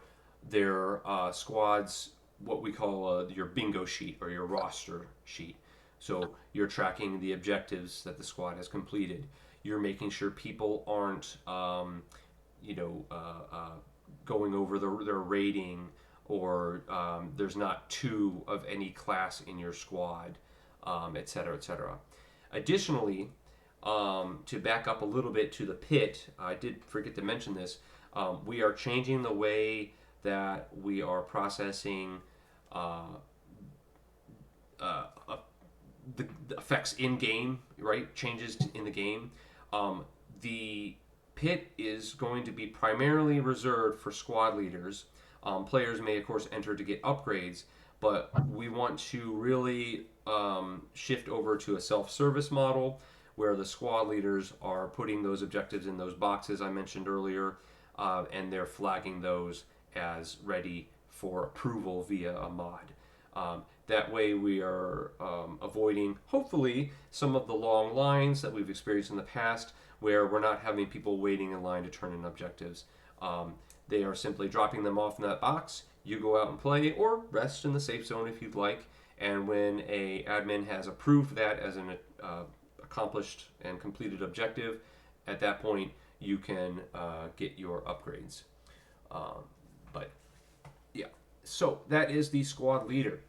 their squad's, what we call your bingo sheet or your roster sheet. So you're tracking the objectives that the squad has completed. You're making sure people aren't, going over their rating, or there's not two of any class in your squad, et cetera, et cetera. Additionally, to back up a little bit to the pit, I did forget to mention this. We are changing the way that we are processing the effects in game, right? Changes in the game. The pit is going to be primarily reserved for squad leaders. Players may, of course, enter to get upgrades, but we want to really shift over to a self-service model where the squad leaders are putting those objectives in those boxes I mentioned earlier, and they're flagging those as ready for approval via a mod. That way we are avoiding, hopefully, some of the long lines that we've experienced in the past where we're not having people waiting in line to turn in objectives. They are simply dropping them off in that box. You go out and play, or rest in the safe zone if you'd like. And when a admin has approved that as a accomplished and completed objective, at that point you can get your upgrades. But yeah, so that is the squad leader.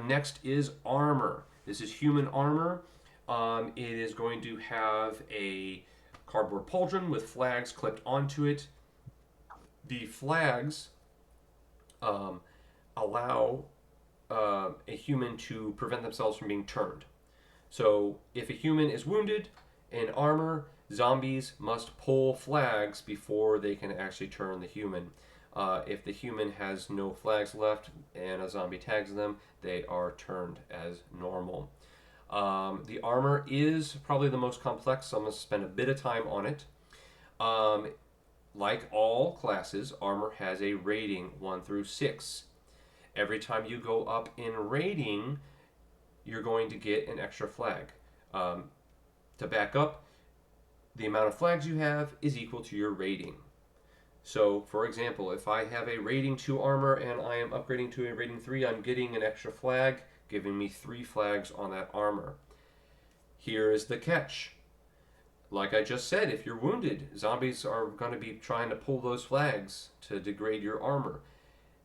Next is armor. This is human armor. It is going to have a cardboard pauldron with flags clipped onto it. The flags allow a human to prevent themselves from being turned. So if a human is wounded in armor, zombies must pull flags before they can actually turn the human. If the human has no flags left and a zombie tags them, they are turned as normal. The armor is probably the most complex, so I'm going to spend a bit of time on it. Like all classes, armor has a rating 1 through 6. Every time you go up in rating, you're going to get an extra flag. To back up, the amount of flags you have is equal to your rating. So, for example, if I have a rating 2 armor and I am upgrading to a rating 3, I'm getting an extra flag, giving me 3 flags on that armor. Here is the catch. Like I just said, if you're wounded, zombies are going to be trying to pull those flags to degrade your armor.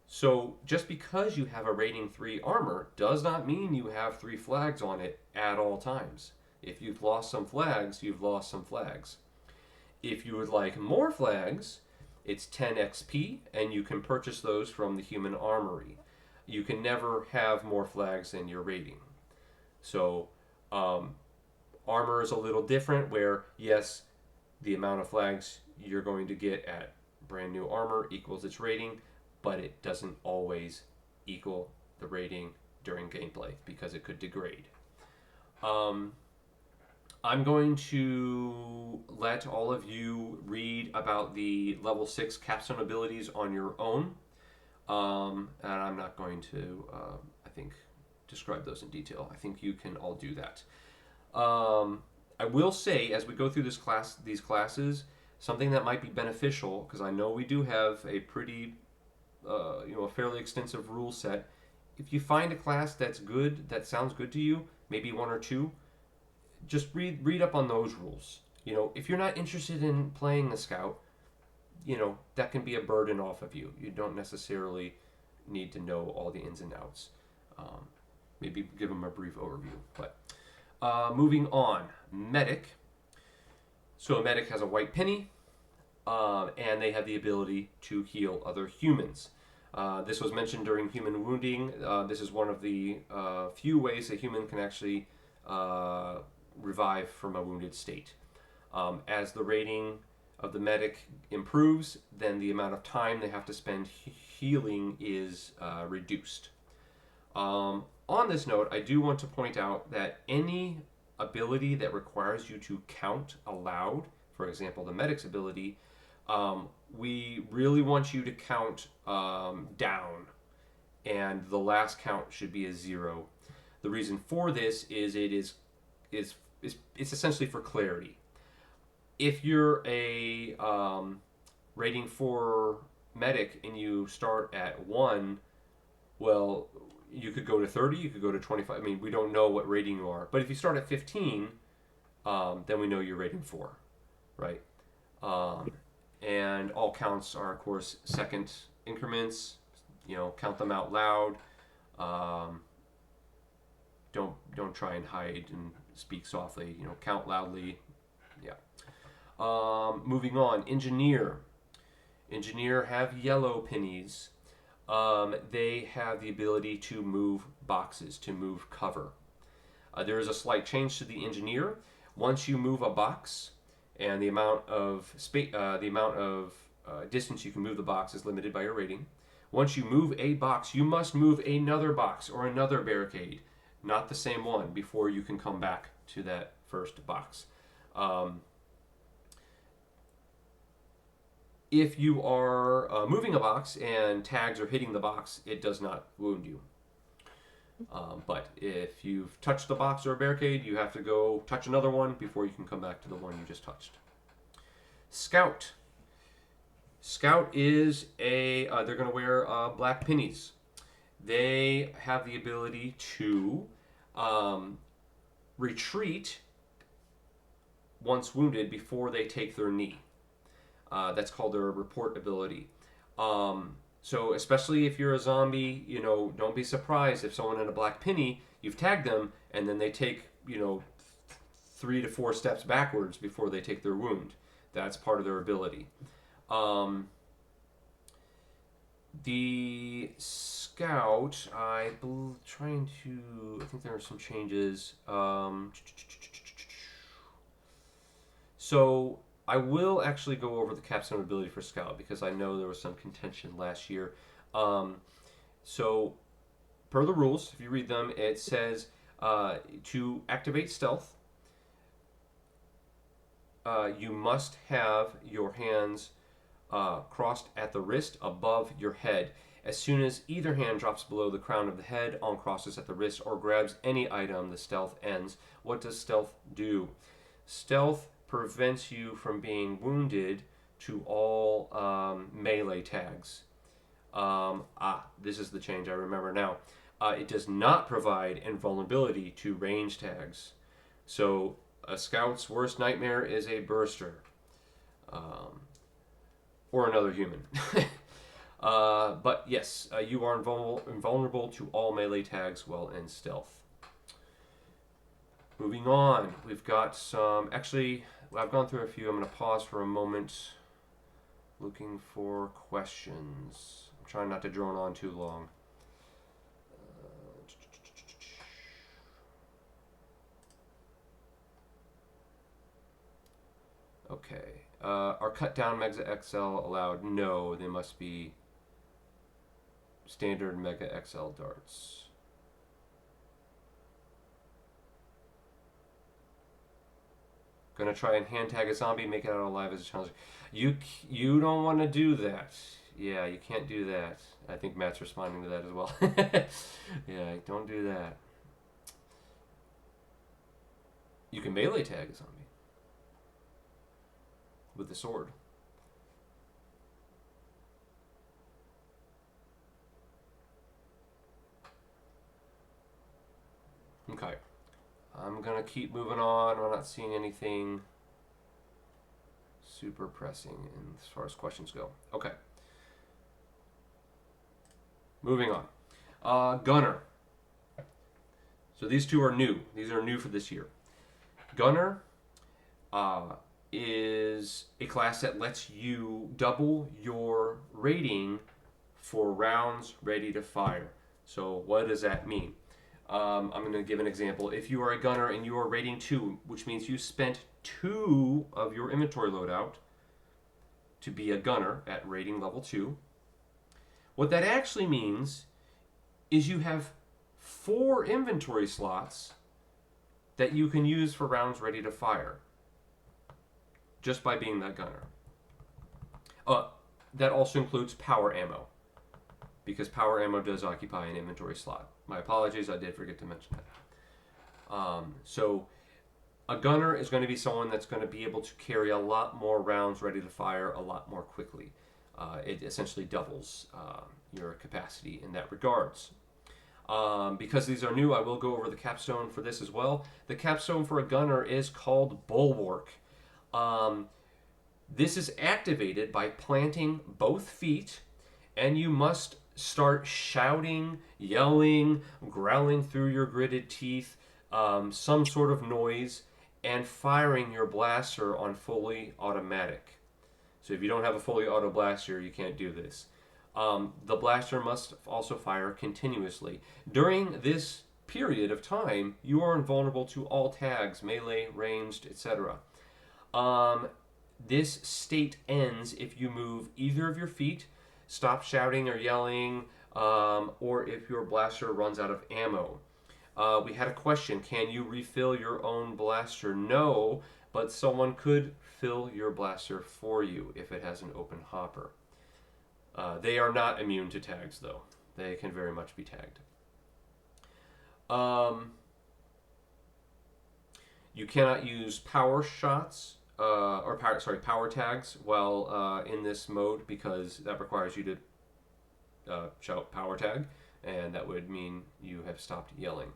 So just because you have a rating 3 armor does not mean you have 3 flags on it at all times. If you've lost some flags, you've lost some flags. If you would like more flags, it's 10 XP, and you can purchase those from the human armory. You can never have more flags than your rating. So armor is a little different, where yes, the amount of flags you're going to get at brand new armor equals its rating, but it doesn't always equal the rating during gameplay because it could degrade. I'm going to let all of you read about the level 6 capstone abilities on your own. And I'm not going to, I think, describe those in detail. I think you can all do that. I will say, as we go through these classes, something that might be beneficial, because I know we do have a pretty, a fairly extensive rule set. If you find a class that's good, that sounds good to you, maybe 1 or 2, just read up on those rules. If you're not interested in playing the scout, that can be a burden off of you. You don't necessarily need to know all the ins and outs. Maybe give them a brief overview. But moving on, medic. So a medic has a white penny, and they have the ability to heal other humans. This was mentioned during human wounding. This is one of the few ways a human can actually revive from a wounded state. As the rating of the medic improves, then the amount of time they have to spend healing is reduced. On this note, I do want to point out that any ability that requires you to count aloud, for example, the medic's ability, we really want you to count down, and the last count should be a 0. The reason for this is it's essentially for clarity. If you're a rating 4 medic and you start at 1, well, you could go to 30, you could go to 25. I mean, we don't know what rating you are. But if you start at 15, then we know you're rating 4, right? And all counts are, of course, second increments. Count them out loud. Don't try and hide and speak softly. Count loudly. Yeah. Moving on, engineer. Engineer have yellow pennies. They have the ability to move boxes, to move cover. There is a slight change to the engineer. Once you move a box, and the amount of distance you can move the box is limited by your rating. Once you move a box, you must move another box or another barricade, not the same one, before you can come back to that first box. If you are moving a box and tags are hitting the box, it does not wound you. But if you've touched the box or a barricade, you have to go touch another one before you can come back to the one you just touched. Scout. Scout is they're going to wear black pennies. They have the ability to retreat once wounded before they take their knee. That's called their report ability. So especially if you're a zombie, don't be surprised if someone in a black penny, you've tagged them, and then they take, 3 to 4 steps backwards before they take their wound. That's part of their ability. The scout, I think there are some changes. So I will actually go over the capstone ability for scout because I know there was some contention last year. So per the rules, if you read them, it says to activate stealth, you must have your hands crossed at the wrist above your head. As soon as either hand drops below the crown of the head, on crosses at the wrist, or grabs any item, the stealth ends. What does stealth do? Stealth prevents you from being wounded to all melee tags. This is the change I remember now. It does not provide invulnerability to range tags. So a scout's worst nightmare is a burster. Or another human. But yes, you are invulnerable to all melee tags while in stealth. Moving on, we've got some. Actually, I've gone through a few. I'm going to pause for a moment looking for questions. I'm trying not to drone on too long. Okay. Are cut down Mega XL allowed? No, they must be standard Mega XL darts. Gonna try and hand tag a zombie, make it out alive as a challenge. You don't want to do that. Yeah, you can't do that. I think Matt's responding to that as well. Yeah, don't do that. You can melee tag a zombie with the sword. Okay. I'm gonna keep moving on. I'm not seeing anything super pressing as far as questions go. Okay. Moving on. Gunner. So these two are new. These are new for this year. Gunner is a class that lets you double your rating for rounds ready to fire. So what does that mean? I'm going to give an example. If you are a gunner and you are rating 2, which means you spent 2 of your inventory loadout to be a gunner at rating level 2, what that actually means is you have 4 inventory slots that you can use for rounds ready to fire just by being that gunner. That also includes power ammo, because power ammo does occupy an inventory slot. My apologies, I did forget to mention that. So a gunner is going to be someone that's going to be able to carry a lot more rounds ready to fire a lot more quickly. It essentially doubles your capacity in that regards. Because these are new, I will go over the capstone for this as well. The capstone for a gunner is called Bulwark. This is activated by planting both feet, and you must start shouting, yelling, growling through your gritted teeth, some sort of noise, and firing your blaster on fully automatic. So if you don't have a fully auto blaster, you can't do this. The blaster must also fire continuously. During this period of time, you are invulnerable to all tags, melee, ranged, etc. This state ends if you move either of your feet, stop shouting or yelling, or if your blaster runs out of ammo. We had a question, can you refill your own blaster? No, but someone could fill your blaster for you if it has an open hopper. They are not immune to tags, though. They can very much be tagged. You cannot use power shots, power tags while in this mode, because that requires you to shout power tag, and that would mean you have stopped yelling.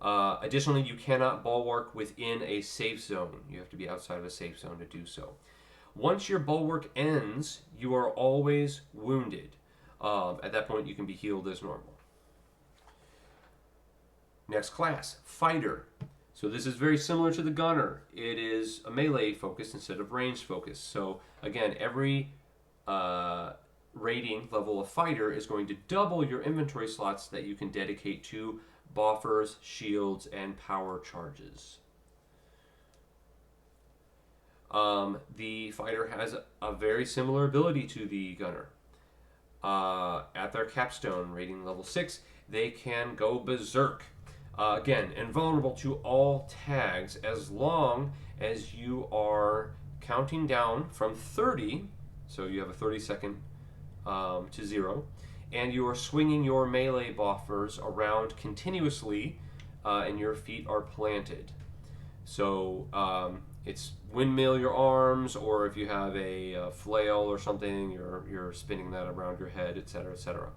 Additionally, you cannot bulwark within a safe zone. You have to be outside of a safe zone to do so. Once your bulwark ends, you are always wounded. At that point, you can be healed as normal. Next class, Fighter. So this is very similar to the Gunner. It is a melee focus instead of range focus. So again, every rating level of Fighter is going to double your inventory slots that you can dedicate to buffers, shields, and power charges. The Fighter has a very similar ability to the Gunner. At their capstone, rating level 6, they can go berserk. Again, invulnerable to all tags as long as you are counting down from 30, so you have a 30-second to 0, and you are swinging your melee buffers around continuously, and your feet are planted. So it's windmill your arms, or if you have a flail or something, you're spinning that around your head, etc., etc.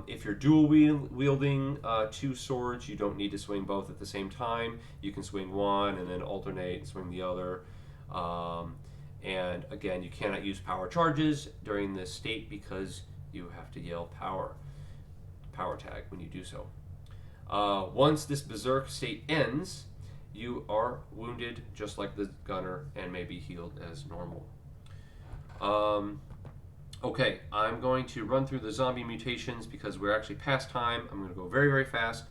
If you're dual wielding 2 swords, you don't need to swing both at the same time. You can swing one and then alternate and swing the other. And again, you cannot use power charges during this state because you have to yell power tag when you do so. Once this berserk state ends, you are wounded just like the Gunner and may be healed as normal. Okay, I'm going to run through the zombie mutations because we're actually past time. I'm going to go very, very fast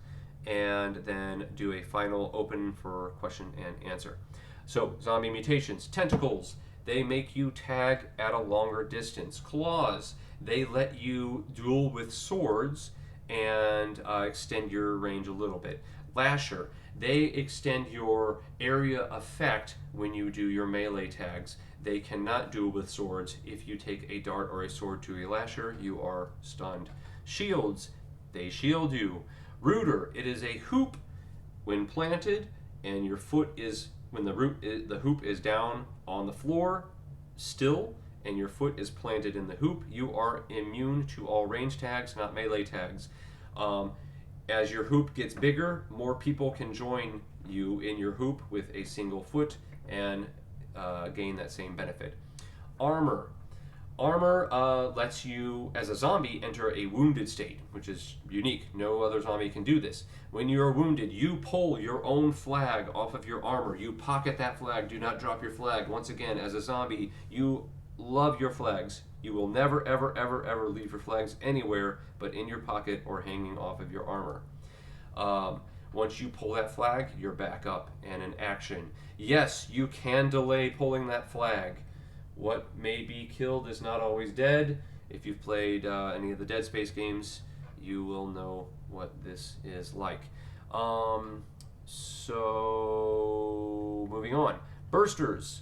and then do a final open for question and answer. So, zombie mutations. Tentacles. They make you tag at a longer distance. Claws. They let you duel with swords and extend your range a little bit. Lasher. They extend your area effect when you do your melee tags. They cannot duel with swords. If you take a dart or a sword to a lasher, you are stunned. Shields. They shield you. Rooter. It is a hoop when planted, and your foot is when the hoop is down on the floor still, and your foot is planted in the hoop. You are immune to all range tags, not melee tags. As your hoop gets bigger, more people can join you in your hoop with a single foot and gain that same benefit. Armor. Armor lets you, as a zombie, enter a wounded state, which is unique. No other zombie can do this. When you are wounded, you pull your own flag off of your armor. You pocket that flag. Do not drop your flag. Once again, as a zombie, you love your flags. You will never, ever, ever, ever leave your flags anywhere but in your pocket or hanging off of your armor. Once you pull that flag, you're back up and in action. Yes, you can delay pulling that flag. What may be killed is not always dead. If you've played any of the Dead Space games, you will know what this is like. So, moving on. Bursters.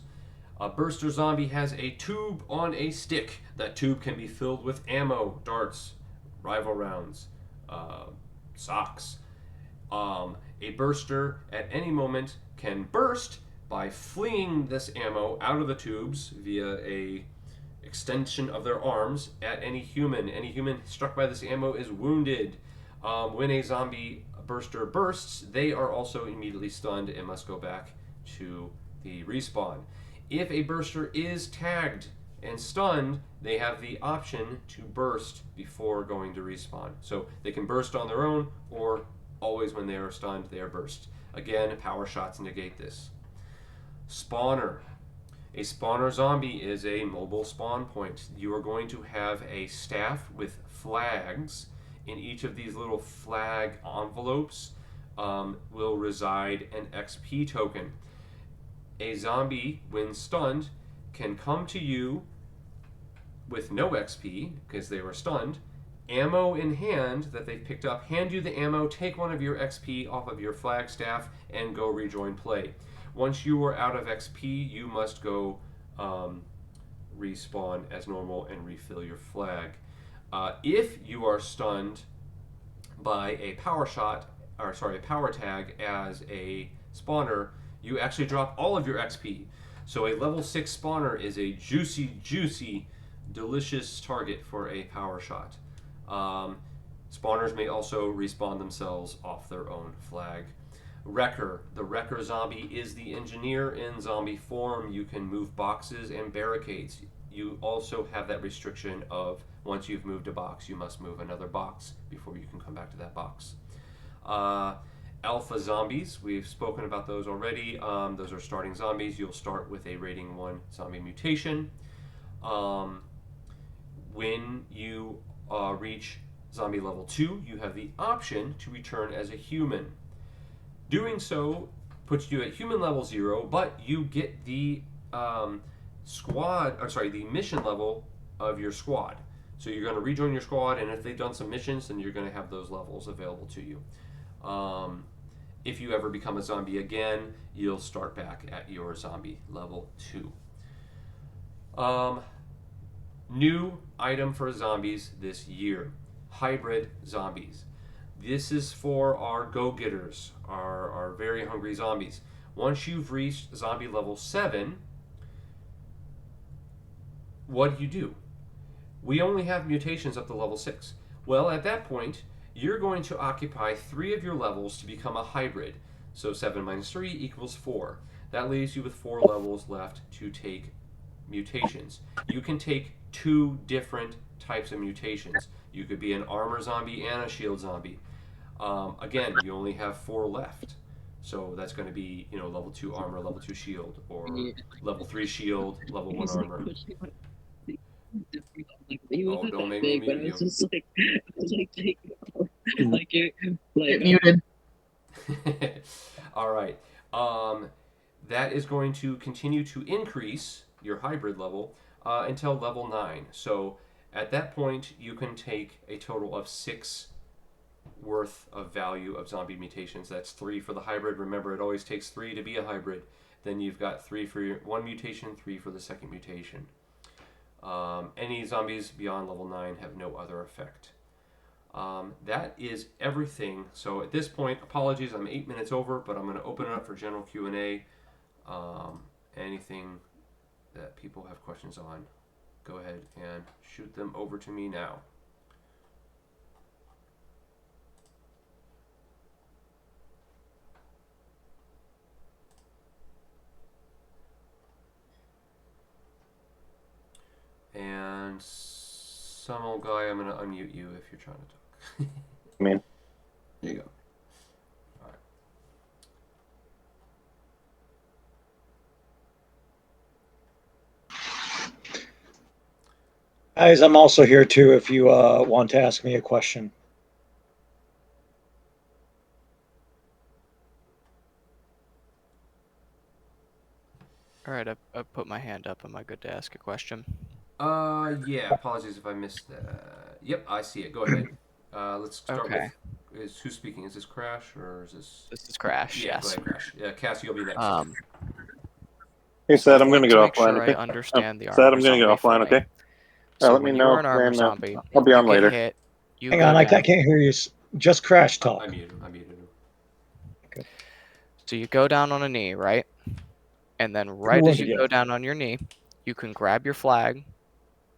A burster zombie has a tube on a stick. That tube can be filled with ammo, darts, rifle rounds, socks. A burster at any moment can burst by flinging this ammo out of the tubes via a extension of their arms at any human. Any human struck by this ammo is wounded. When a zombie burster bursts, they are also immediately stunned and must go back to the respawn. If a burster is tagged and stunned, they have the option to burst before going to respawn. So they can burst on their own, or always when they are stunned, they are burst. Again, power shots negate this. Spawner. A spawner zombie is a mobile spawn point. You are going to have a staff with flags. In each of these little flag envelopes will reside an XP token. A zombie, when stunned, can come to you with no XP because they were stunned, ammo in hand that they've picked up, hand you the ammo, take one of your XP off of your flag staff, and go rejoin play. Once you are out of XP, you must go respawn as normal and refill your flag. If you are stunned by a power tag as a spawner, you actually drop all of your XP. So a level 6 spawner is a juicy, delicious target for a power shot. Spawners may also respawn themselves off their own flag. Wrecker. The Wrecker zombie is the engineer in zombie form. You can move boxes and barricades. You also have that restriction of once you've moved a box, you must move another box before you can come back to that box. Alpha zombies, we've spoken about those already. Those are starting zombies. You'll start with a rating 1 zombie mutation. When you reach zombie level 2, you have the option to return as a human. Doing so puts you at human level 0, but you get the the mission level of your squad. So you're going to rejoin your squad, and if they've done some missions, then you're going to have those levels available to you. If you ever become a zombie again, you'll start back at your zombie level 2. New item for zombies this year: hybrid zombies. This is for our go-getters, our very hungry zombies. Once you've reached zombie level 7, what do? We only have mutations up to level 6. Well, at that point, you're going to occupy 3 of your levels to become a hybrid. So 7 minus 3 equals 4. That leaves you with 4 levels left to take mutations. You can take 2 different types of mutations. You could be an armor zombie and a shield zombie. Again, you only have 4 left. So that's going to be, level 2 armor, level 2 shield, or level 3 shield, level 1 armor. Oh, don't make me mute you. Get muted. All right. That is going to continue to increase your hybrid level until level 9. So at that point, you can take a total of 6 worth of value of zombie mutations. That's 3 for the hybrid. Remember, it always takes 3 to be a hybrid. Then you've got 3 for your 1 mutation, 3 for the second mutation. Any zombies beyond level 9 have no other effect. That is everything. So at this point, apologies, I'm 8 minutes over, but I'm going to open it up for general Q&A. Anything that people have questions on, go ahead and shoot them over to me now. And some old guy, I'm going to unmute you if you're trying to talk. Man. There you go. All right. Guys, I'm also here too if you want to ask me a question. All right, I put my hand up. Am I good to ask a question? Yeah. Apologies if I missed that. Yep, I see it. Go ahead. Let's start Okay. with who's speaking? Is this Crash or is this? This is Crash. Yeah, Yes. go ahead, Crash. Yeah, Cassie, you'll be next. Hey, So Sad, I'd I'm going like to to get make offline, sure okay? I understand the Sad, armor I'm going to zombie get offline, for me. okay? So let me when know you are an armor when zombie, I'll be on you later. get hit. You Hang go on, I down. can't hear you. Just Crash talk. I muted him. Okay. So you go down on a knee, right? And then right as you go down on your knee, you can grab your flag,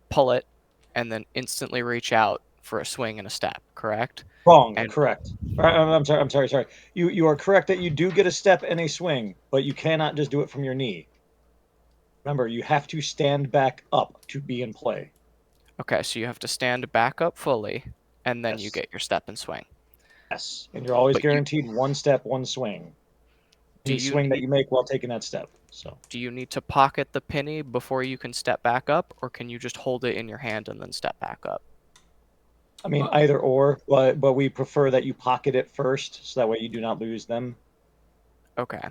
pull it, and then instantly reach out for a swing and a step, correct? Wrong. And Correct. I'm sorry. You are correct that you do get a step and a swing, but you cannot just do it from your knee. Remember, you have to stand back up to be in play. okay, so you have to stand back up fully, and then you Yes. get your step and swing. Yes, and you're always But you, guaranteed 1 step, 1 swing. do Any you swing that need you make while taking that step. So do you need to pocket the penny before you can step back up, or can you just hold it in your hand and then step back up? I mean, either or, but we prefer that you pocket it first, so that way you do not lose them. Okay.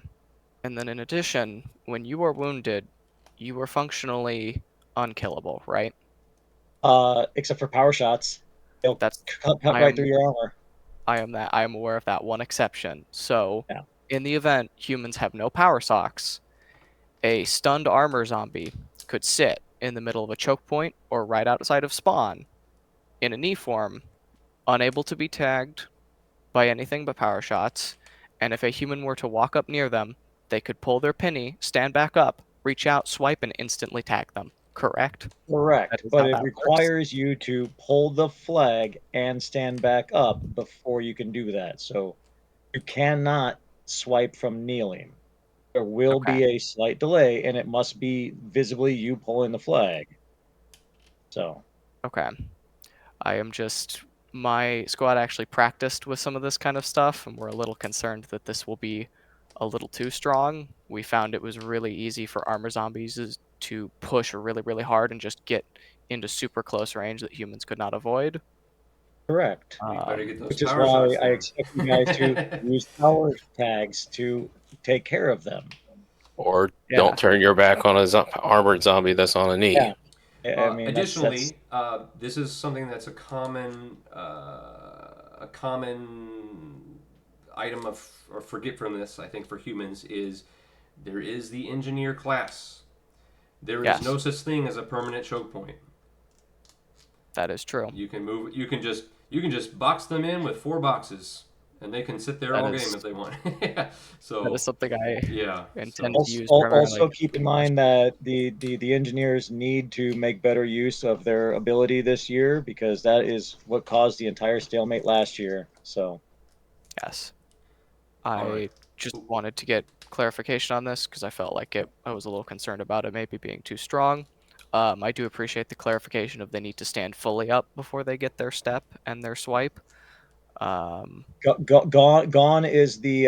And then in addition, when you are wounded, you are functionally unkillable, right? Except for power shots, they'll That's cut I right am through your armor. I am aware of that one exception. So Yeah. in the event humans have no power socks, a stunned armor zombie could sit in the middle of a choke point or right outside of spawn in a knee form, unable to be tagged by anything but power shots, and if a human were to walk up near them, they could pull their penny, stand back up, reach out, swipe, and instantly tag them. correct? Correct, That is but how it that works. requires you to pull the flag and stand back up before you can do that. So you cannot swipe from kneeling. There will Okay. be a slight delay, and it must be visibly you pulling the flag. So Okay. My squad actually practiced with some of this kind of stuff, and we're a little concerned that this will be a little too strong. We found it was really easy for armor zombies to push really, really hard and just get into super close range that humans could not avoid. correct. We better get those Which is power why shots I then. expect you guys to use power tags to take care of them. Or Yeah. don't turn your back on a armored zombie that's on a knee. Yeah. I mean, that's Additionally, this is something that's a common item of or forgetfulness. I think for humans is there is the engineer class. There is Yes. no such thing as a permanent choke point. That is true. You can move. You can just box them in with 4 boxes, and they can sit there That all is- game if they want. Yeah. So That is something I yeah. intend So to use Also, primarily. also keep in mind that the engineers need to make better use of their ability this year because that is what caused the entire stalemate last year. So Yes. all right. I just wanted to get clarification on this because I felt like I was a little concerned about it maybe being too strong. I do appreciate the clarification of they need to stand fully up before they get their step and their swipe. gone is the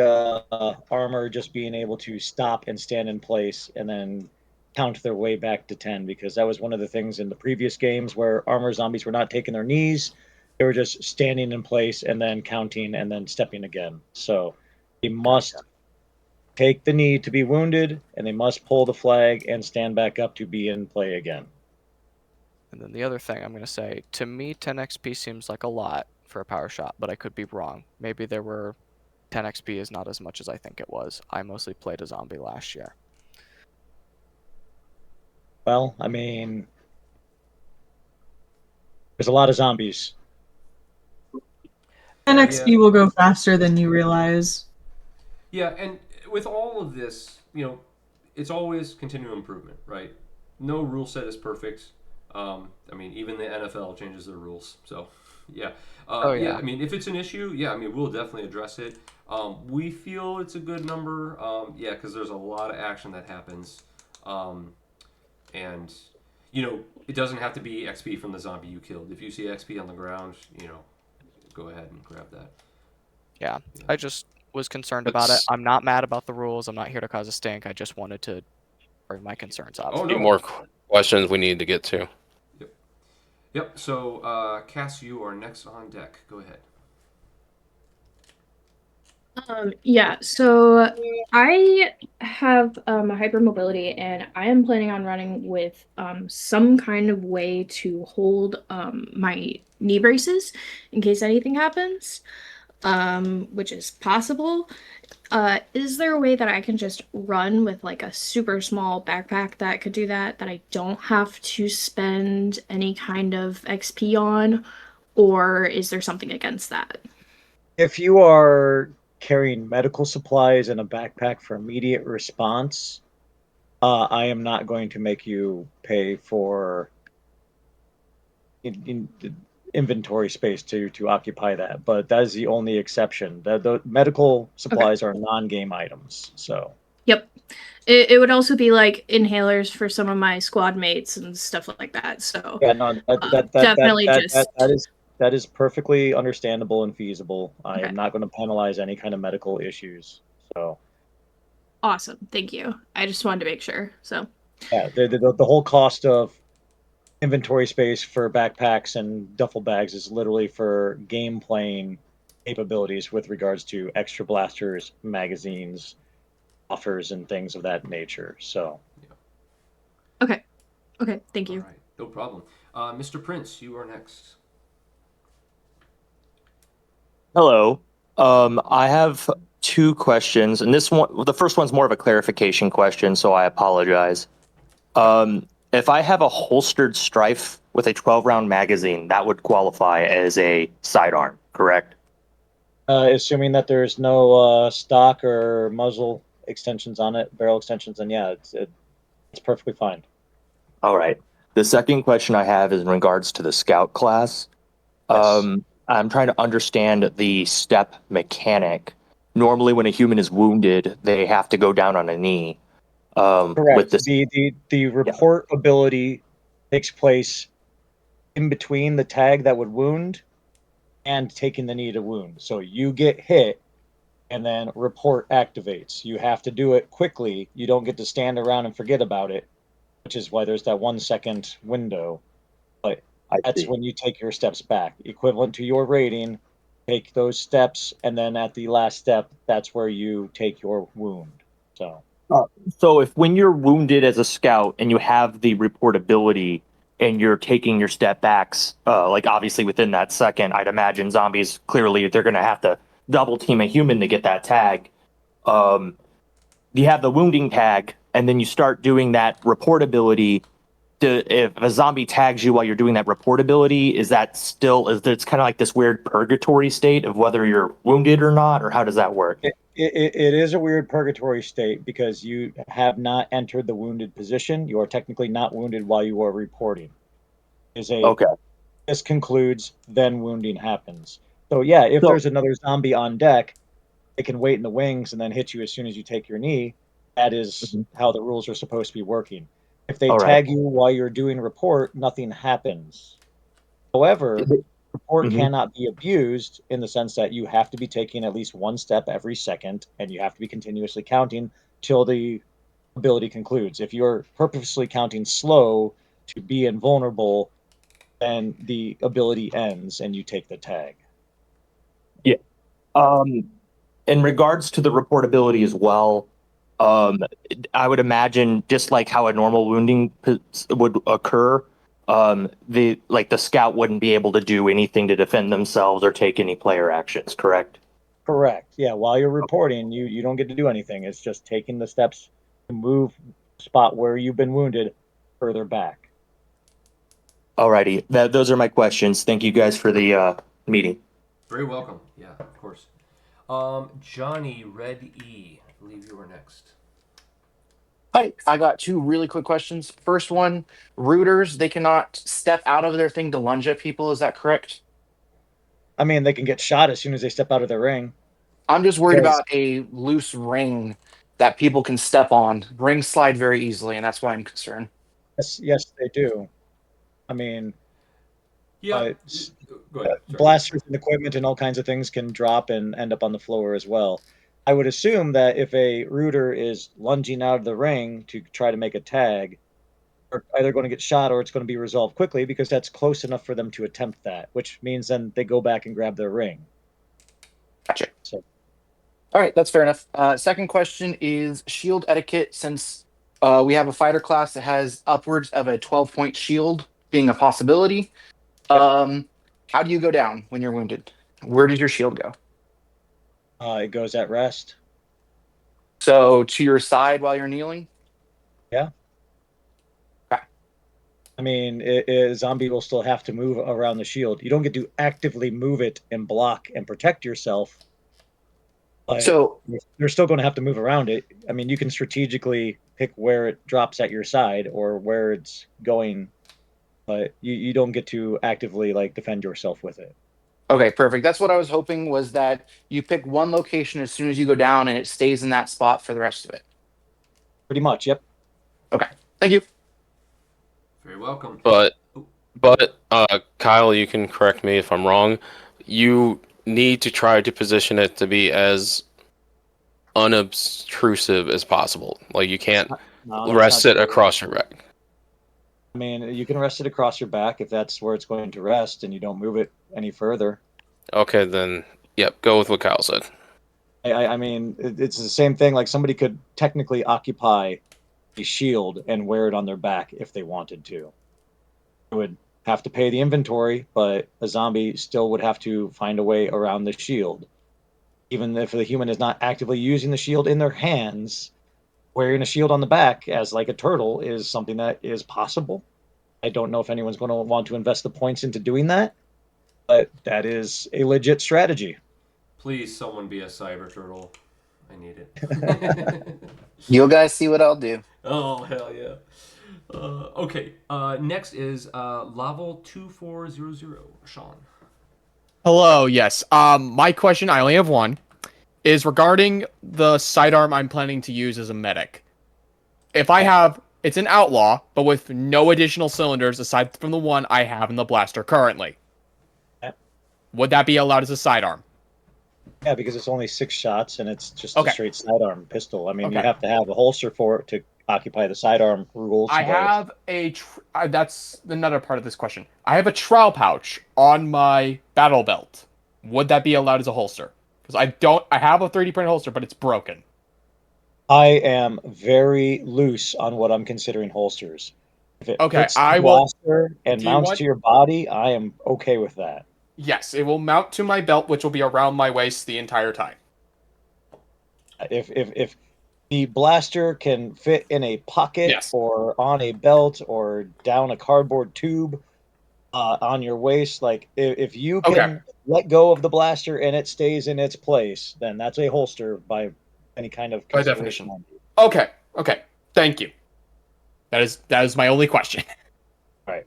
armor just being able to stop and stand in place and then count their way back to 10 because that was one of the things in the previous games where armor zombies were not taking their knees. They were just standing in place and then counting and then stepping again. So they must take the knee to be wounded and they must pull the flag and stand back up to be in play again. And then the other thing I'm going to say, to me, 10 XP seems like a lot for a power shot, but I could be wrong. Maybe 10 XP is not as much as I think it was. I mostly played a zombie last year. Well, I mean, there's a lot of zombies. And Yeah. XP will go faster than you realize. Yeah, and with all of this, it's always continual improvement, right? No rule set is perfect. I mean, even the NFL changes their rules. So, yeah. Oh, yeah. I mean, if it's an issue, yeah, I mean, we'll definitely address it. We feel it's a good number, yeah, because there's a lot of action that happens. And, it doesn't have to be XP from the zombie you killed. If you see XP on the ground, go ahead and grab that. Yeah. I just was concerned Let's about it. I'm not mad about the rules. I'm not here to cause a stink. I just wanted to bring my concerns up. Oh, few no. more questions we need to get to. Yep. So, Cass, you are next on deck. Go ahead. Yeah, so I have a hypermobility and I am planning on running with some kind of way to hold my knee braces in case anything happens, which is possible. Is there a way that I can just run with like a super small backpack that could do that, that I don't have to spend any kind of XP on, or is there something against that? If you are carrying medical supplies in a backpack for immediate response, I am not going to make you pay for inventory space to occupy that. But that is the only exception. The medical supplies are non-game items. So Yep. It would also be like inhalers for some of my squad mates and stuff like that. So yeah, no, definitely just that is perfectly understandable and feasible. I okay. am not going to penalize any kind of medical issues. So Awesome. Thank you. I just wanted to make sure. So yeah, the whole cost of inventory space for backpacks and duffel bags is literally for game playing capabilities with regards to extra blasters, magazines, offers, and things of that nature. So okay. Okay. Thank All you. right. No problem. Mr. Prince, you are next. Hello. I have two questions, and the first one's more of a clarification question, so I apologize. If I have a holstered strife with a 12-round magazine, that would qualify as a sidearm, correct? assuming that there's no stock or muzzle extensions on it, barrel extensions, then yeah, it's perfectly fine. All right. The second question I have is in regards to the scout class. Yes. I'm trying to understand the step mechanic. Normally, when a human is wounded, they have to go down on a knee. With Correct. this, The report ability takes place in between the tag that would wound and taking the knee to wound. So you get hit and then report activates. You have to do it quickly. You don't get to stand around and forget about it, which is why there's that 1 second window. But I that's see. when you take your steps back, equivalent to your rating. Take those steps, and then at the last step, that's where you take your wound. So So if when you're wounded as a scout and you have the reportability and you're taking your step backs, like obviously within that second, I'd imagine zombies clearly they're gonna have to double team a human to get that tag. Um, you have the wounding tag, and then you start doing that reportability. If a zombie tags you while you're doing that reportability, is that still is it's kind of like this weird purgatory state of whether you're wounded or not, or how does that work? it is a weird purgatory state because you have not entered the wounded position. You are technically not wounded while you are reporting. Is a Okay. This concludes, then wounding happens. So yeah, if So there's another zombie on deck, they can wait in the wings and then hit you as soon as you take your knee. That is mhm. how the rules are supposed to be working. If they All right. tag you while you're doing report, nothing happens. However, report Mhm. cannot be abused in the sense that you have to be taking at least one step every second and you have to be continuously counting till the ability concludes. If you're purposely counting slow to be invulnerable, then the ability ends and you take the tag. Yeah. Um, in regards to the reportability as well, um, I would imagine just like how a normal wounding would occur, the scout wouldn't be able to do anything to defend themselves or take any player actions, correct? Correct. Yeah, while you're reporting, you don't get to do anything. It's just taking the steps to move spot where you've been wounded further back. Alrighty, those are my questions. Thank you guys for the meeting. Very welcome. Yeah, of course. Johnny, Red E. I believe you were next. Hi, I got two really quick questions. First one, rooters, they cannot step out of their thing to lunge at people. Is that correct? I mean, they can get shot as soon as they step out of their ring. I'm just worried Because about a loose ring that people can step on. Rings slide very easily, and that's why I'm concerned. yes, they do. I mean, Yeah. Go ahead. Sorry. blasters and equipment and all kinds of things can drop and end up on the floor as well. I would assume that if a rooter is lunging out of the ring to try to make a tag, are either going to get shot or it's going to be resolved quickly because that's close enough for them to attempt that, which means then they go back and grab their ring. Gotcha. So All right, that's fair enough. Second question is shield etiquette. Since we have a fighter class that has upwards of a 12-point shield being a possibility, yep, how do you go down when you're wounded? Where does your shield go? it goes at rest. So to your side while you're kneeling? Yeah. Okay. I mean, zombie will still have to move around the shield. You don't get to actively move it and block and protect yourself, but So you're still going to have to move around it. I mean, you can strategically pick where it drops at your side or where it's going, but you don't get to actively like defend yourself with it. okay, perfect. That's what I was hoping was that you pick one location as soon as you go down and it stays in that spot for the rest of it. Pretty much, yep. Okay. Thank you. Very welcome. But Oh, Kyle, you can correct me if I'm wrong. You need to try to position it to be as unobtrusive as possible. Like you can't No, that's not rest it true. across your back. I mean, you can rest it across your back if that's where it's going to rest and you don't move it any further. Okay, then yep, go with what Kyle said. I mean, it's the same thing. Like somebody could technically occupy a shield and wear it on their back if they wanted to. They would have to pay the inventory, but a zombie still would have to find a way around the shield. Even if the human is not actively using the shield in their hands, wearing a shield on the back as like a turtle is something that is possible. I don't know if anyone's going to want to invest the points into doing that, but that is a legit strategy. please, someone be a cyber turtle. I need it. You'll guys see what I'll do. Oh hell yeah! Okay. Next is Laval 2400. Sean. Hello, yes. My question, I only have one, is regarding the sidearm I'm planning to use as a medic. If I have, it's an outlaw, but with no additional cylinders aside from the one I have in the blaster currently. Would that be allowed as a sidearm? Yeah, because it's only 6 shots and it's just a Okay. straight sidearm pistol. I mean, you Okay. have to have a holster for it to occupy the sidearm rules. I but have that's another part of this question. I have a trowel pouch on my battle belt. Would that be allowed as a holster? Because I have a 3D printed holster, but it's broken. I am very loose on what I'm considering holsters. If it Okay, fits the I will. blaster and Do you mounts want? to your body, I am okay with that. Yes, it will mount to my belt, which will be around my waist the entire time. If the blaster can fit in a pocket Yes. or on a belt or down a cardboard tube on your waist, like if you Okay. can let go of the blaster and it stays in its place, then that's a holster by any kind of By consideration. definition. Okay. Okay. Thank you. That is my only question. Right.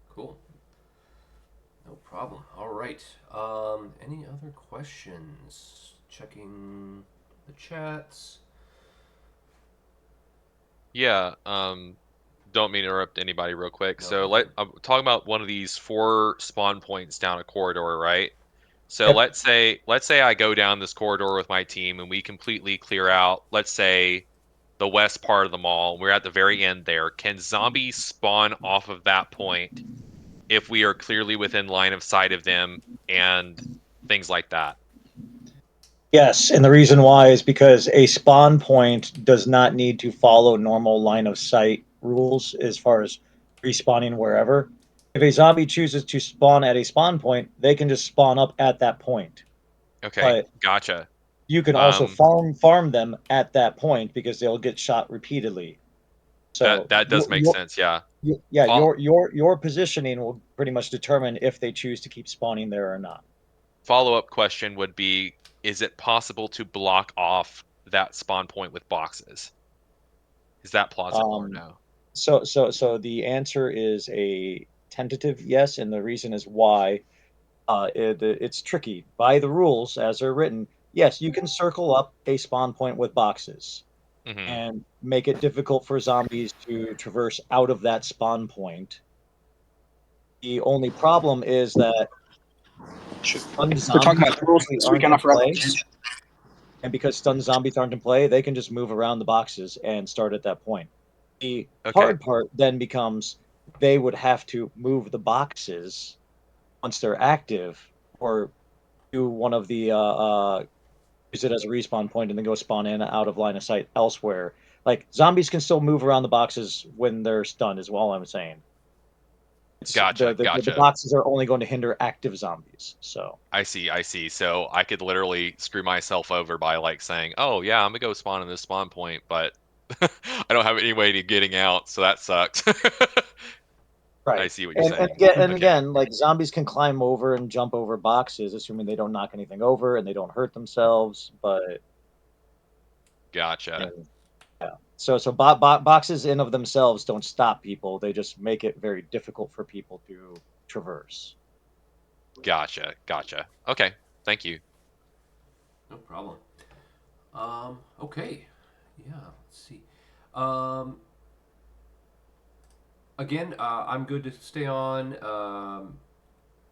Cool. No problem. All right. Any other questions? Checking the chats. Yeah. Don't mean to interrupt anybody real quick. No, So I'm talking about one of these 4 spawn points down a corridor, right? So Yep. let's say I go down this corridor with my team and we completely clear out, let's say, the west part of the mall. We're at the very end there. Can zombies spawn off of that point if we are clearly within line of sight of them and things like that? Yes, and the reason why is because a spawn point does not need to follow normal line of sight rules as far as respawning wherever. If a zombie chooses to spawn at a spawn point, they can just spawn up at that point. Okay, But gotcha. you can also farm them at that point because they'll get shot repeatedly. So that does make sense, yeah. your positioning will pretty much determine if they choose to keep spawning there or not. Follow-up question would be, is it possible to block off that spawn point with boxes? Is that plausible or no? So the answer is a tentative yes, and the reason is why. It's tricky. By the rules as they're written, yes, you can circle up a spawn point with boxes Mm-hmm. and make it difficult for zombies to traverse out of that spawn point. The only problem is that stunned We're talking zombies about the rules technically this aren't weekend in off Rebel play, Change. and because stunned zombies aren't in play, they can just move around the boxes and start at that point. The Okay. hard part then becomes they would have to move the boxes once they're active, or do one of the use it as a respawn point and then go spawn in out of line of sight elsewhere. Like zombies can still move around the boxes when they're stunned, is all I'm saying. It's Gotcha. the boxes are only going to hinder active zombies. So I see. So I could literally screw myself over by like saying, "Oh yeah, I'm gonna go spawn in this spawn point," but I don't have any way to getting out, so that sucks. I right, see what you're saying. and Okay. again, like zombies can climb over and jump over boxes, assuming they don't knock anything over and they don't hurt themselves. But Gotcha. and, yeah, so boxes in of themselves don't stop people; they just make it very difficult for people to traverse. Gotcha. Okay. Thank you. No problem. Okay. Yeah. Let's see. Um, Again, I'm good to stay on. I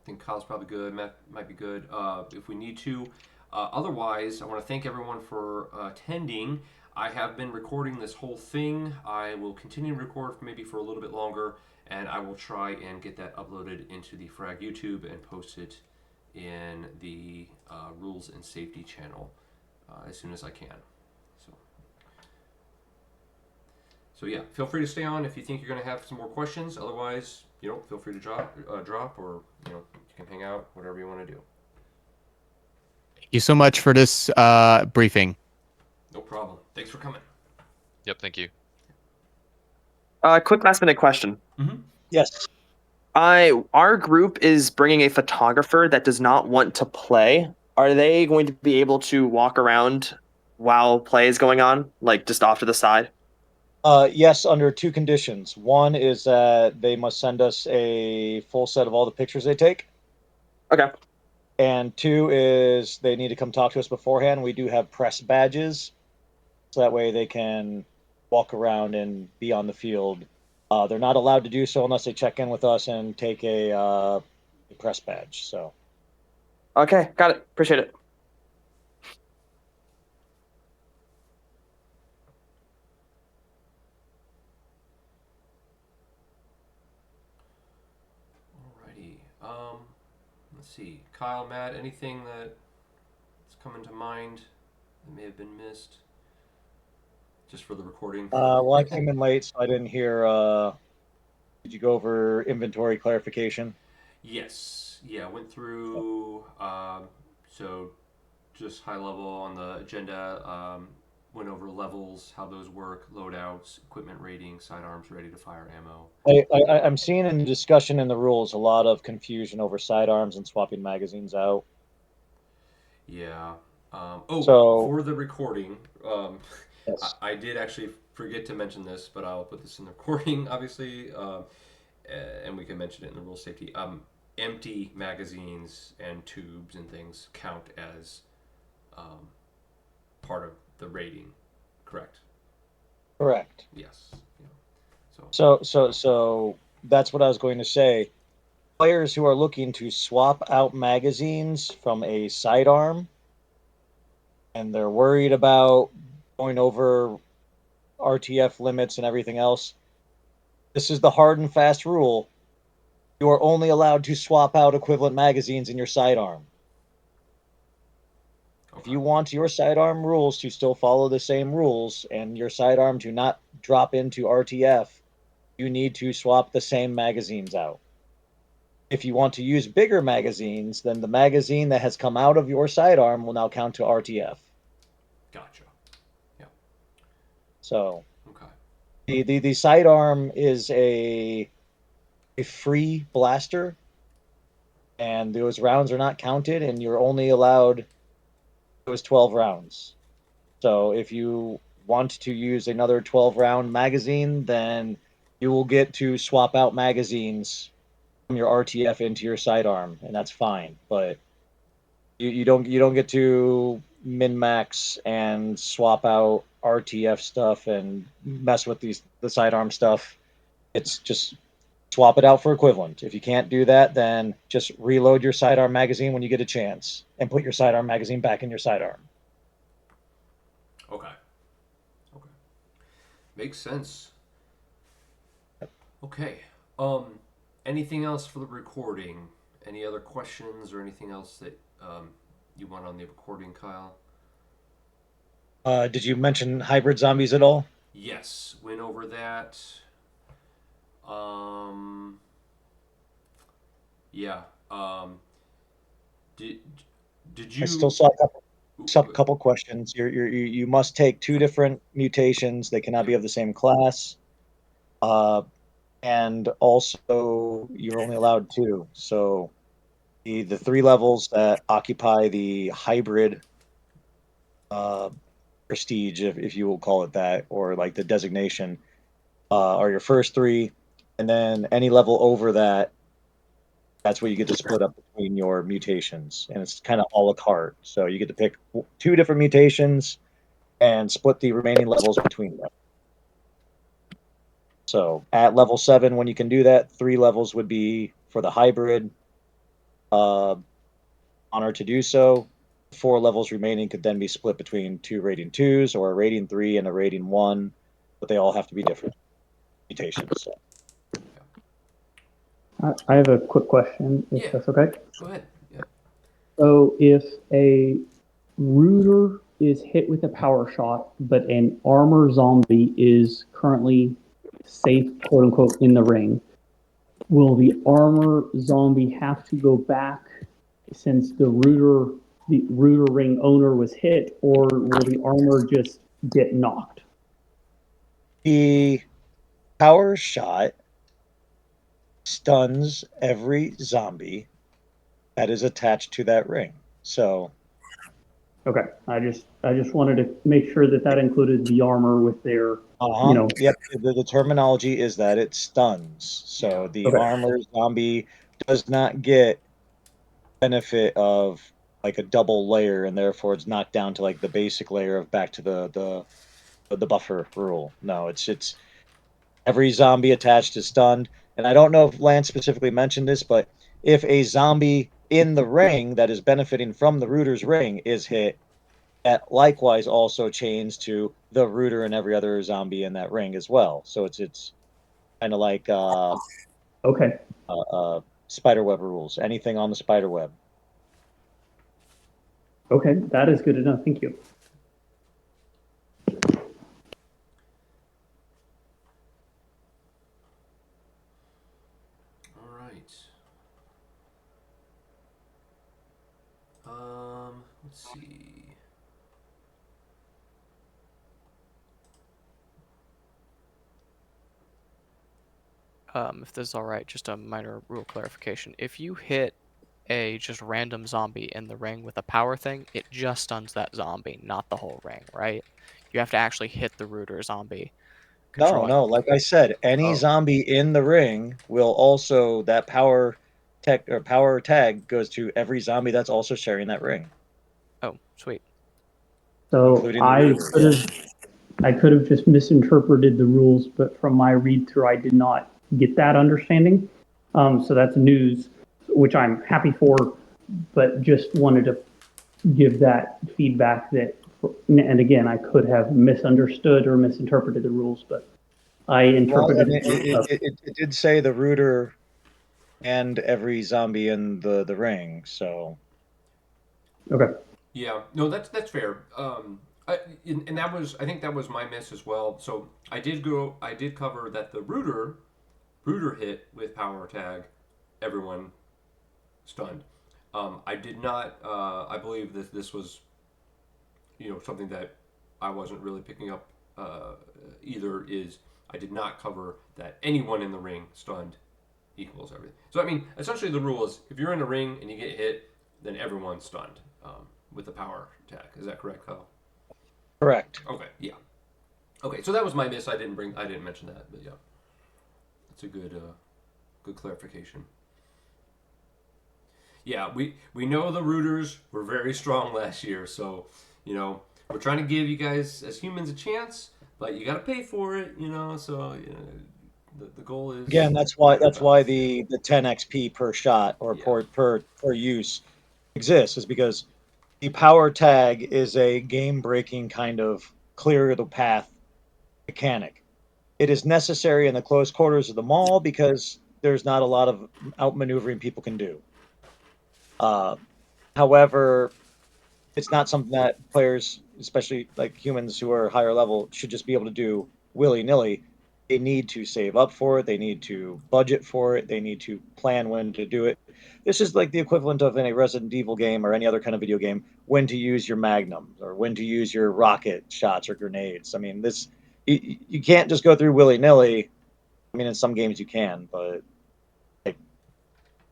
think Kyle's probably good. Matt might be good if we need to. Otherwise, I want to thank everyone for attending. I have been recording this whole thing. I will continue to record maybe for a little bit longer, and I will try and get that uploaded into the Frag YouTube and post it in the Rules and Safety channel as soon as I can. So yeah, feel free to stay on if you think you're going to have some more questions. Otherwise, feel free to drop, or you can hang out, whatever you want to do. Thank you so much for this briefing. No problem. Thanks for coming. Yep. Thank you. Quick last minute question. Mm-hmm. Yes. Our group is bringing a photographer that does not want to play. Are they going to be able to walk around while play is going on, like just off to the side? Yes, under two conditions. One is that they must send us a full set of all the pictures they take. Okay. And two is they need to come talk to us beforehand. We do have press badges, so that way they can walk around and be on the field. They're not allowed to do so unless they check in with us and take a press badge. So. Okay, got it. Appreciate it. Alrighty. Let's see. Kyle, Matt, anything that's coming to mind that may have been missed? Just for the recording. Well, I came in late, so I didn't hear. Did you go over inventory clarification? Yes. Yeah, went through. So, just high level on the agenda. Went over levels, how those work, loadouts, equipment rating, sidearms ready to fire ammo. I'm seeing in the discussion in the rules a lot of confusion over sidearms and swapping magazines out. Yeah. So For the recording, yes. I did actually forget to mention this, but I'll put this in the recording, obviously, and we can mention it in the rule safety. Empty magazines and tubes and things count as part of the rating, correct? Correct. Yes. Yeah. So that's what I was going to say. Players who are looking to swap out magazines from a sidearm and they're worried about going over RTF limits and everything else, this is the hard and fast rule. You are only allowed to swap out equivalent magazines in your sidearm. If you want your sidearm rules to still follow the same rules and your sidearm to not drop into RTF, you need to swap the same magazines out. If you want to use bigger magazines, then the magazine that has come out of your sidearm will now count to RTF. Gotcha. Yeah. So okay. The sidearm is a free blaster, and those rounds are not counted, and you're only allowed those 12 rounds. So if you want to use another 12 round magazine, then you will get to swap out magazines from your RTF into your sidearm, and that's fine. But you don't get to min max and swap out RTF stuff and mess with the sidearm stuff. It's just swap it out for equivalent. If you can't do that, then just reload your sidearm magazine when you get a chance and put your sidearm magazine back in your sidearm. Okay. Okay. Makes sense. Okay. Anything else for the recording? Any other questions or anything else that you want on the recording, Kyle? Did you mention hybrid zombies at all? Yes, went over that. Um, yeah. Did did I you? still saw a couple questions. You must take two different mutations. They cannot be of the same class. And also you're only allowed two. So the three levels that occupy the hybrid uh, prestige, if you will call it that, or like the designation, are your first three, and then any level over that, that's where you get to split up between your mutations, and it's kind of a la carte. So you get to pick two different mutations and split the remaining levels between them. So at level 7, when you can do that, 3 levels would be for the hybrid. Honor to do so. 4 levels remaining could then be split between 2 rating 2s or a rating 3 and a rating 1, but they all have to be different mutations. So. I have a quick question, if that's okay. Go ahead. Yeah. So if a Rooter is hit with a power shot, but an armor zombie is currently safe, quote unquote, in the ring, will the armor zombie have to go back since the Rooter ring owner was hit, or will the armor just get knocked? The power shot stuns every zombie that is attached to that ring. So Okay, I just wanted to make sure that that included the armor with their, you know. Yep. The terminology is that it stuns. So the Okay. armor zombie does not get benefit of like a double layer, and therefore it's knocked down to like the basic layer of back to the buffer rule. No, it's every zombie attached is stunned. And I don't know if Lance specifically mentioned this, but if a zombie in the ring that is benefiting from the Rooter's ring is hit, that likewise also chains to the Rooter and every other zombie in that ring as well. So it's kind of like Okay. spiderweb rules. Anything on the spiderweb. Okay, that is good enough. Thank you. All right. Let's see. If this is all right, just a minor rule clarification. If you hit a just random zombie in the ring with a power thing, it just stuns that zombie, not the whole ring, right? You have to actually hit the Rooter zombie. No. Like I said, any Oh. zombie in the ring will also that power tech or power tag goes to every zombie that's also sharing that ring, Oh, sweet. So including the Rooter. I could have just misinterpreted the rules, but from my read through, I did not get that understanding. So that's news, which I'm happy for, but just wanted to give that feedback that, and again, I could have misunderstood or misinterpreted the rules, but I Well, I interpreted mean, it. it did say the Rooter and every zombie in the ring. So Okay. Yeah, no, that's fair. And that was, I think that was my miss as well. So I did cover that the Rooter hit with power tag, everyone stunned. I did not. I believe that this was, something that I wasn't really picking up either. Is I did not cover that anyone in the ring stunned equals everything. So I mean, essentially the rule is if you're in a ring and you get hit, then everyone's stunned with the power tag. Is that correct, Kyle? correct. Okay, yeah. Okay, so that was my miss. I didn't mention that, but yeah, it's a good clarification. Yeah, we know the Rooters were very strong last year, so we're trying to give you guys as humans a chance, but you got to pay for it, So the goal is Again, that's why the 10 XP per shot or per use exists, is because the power tag is a game breaking kind of clear the path mechanic. It is necessary in the close quarters of the mall because there's not a lot of outmaneuvering people can do. Uh, However, it's not something that players, especially like humans who are higher level, should just be able to do willy nilly. They need to save up for it. They need to budget for it. They need to plan when to do it. This is like the equivalent of in a Resident Evil game or any other kind of video game, when to use your magnums or when to use your rocket shots or grenades. I mean, you can't just go through willy nilly. I mean, in some games you can, but like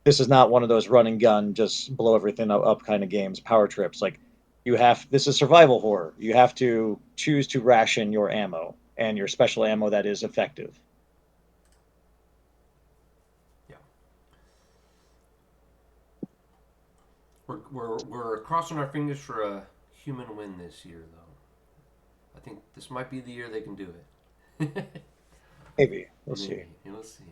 this is not one of those run and gun, just blow everything up kind of games, power trips. Like this is survival horror. You have to choose to ration your ammo and your special ammo that is effective. Yeah. We're crossing our fingers for a human win this year, though. I think this might be the year they can do it. Maybe we'll Maybe. see. Yeah, we'll see.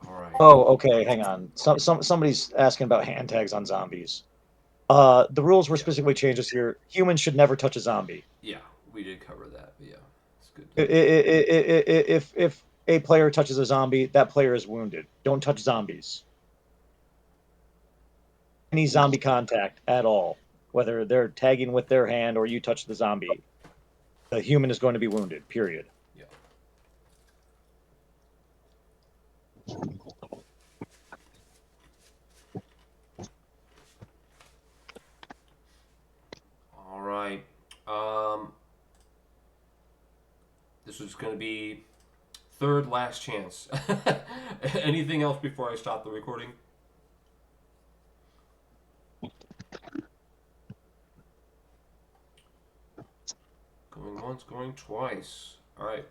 All right. Oh, okay. Hang on. Somebody's asking about hand tags on zombies. The rules were specifically changed this year. Humans should never touch a zombie. Yeah, we did cover that. But yeah, it's good. If a player touches a zombie, that player is wounded. Don't touch zombies. Any zombie contact at all, whether they're tagging with their hand or you touch the zombie, the human is going to be wounded. Period. Yeah. All right. This is going to be third last chance. Anything else before I stop the recording? once, going twice. All right.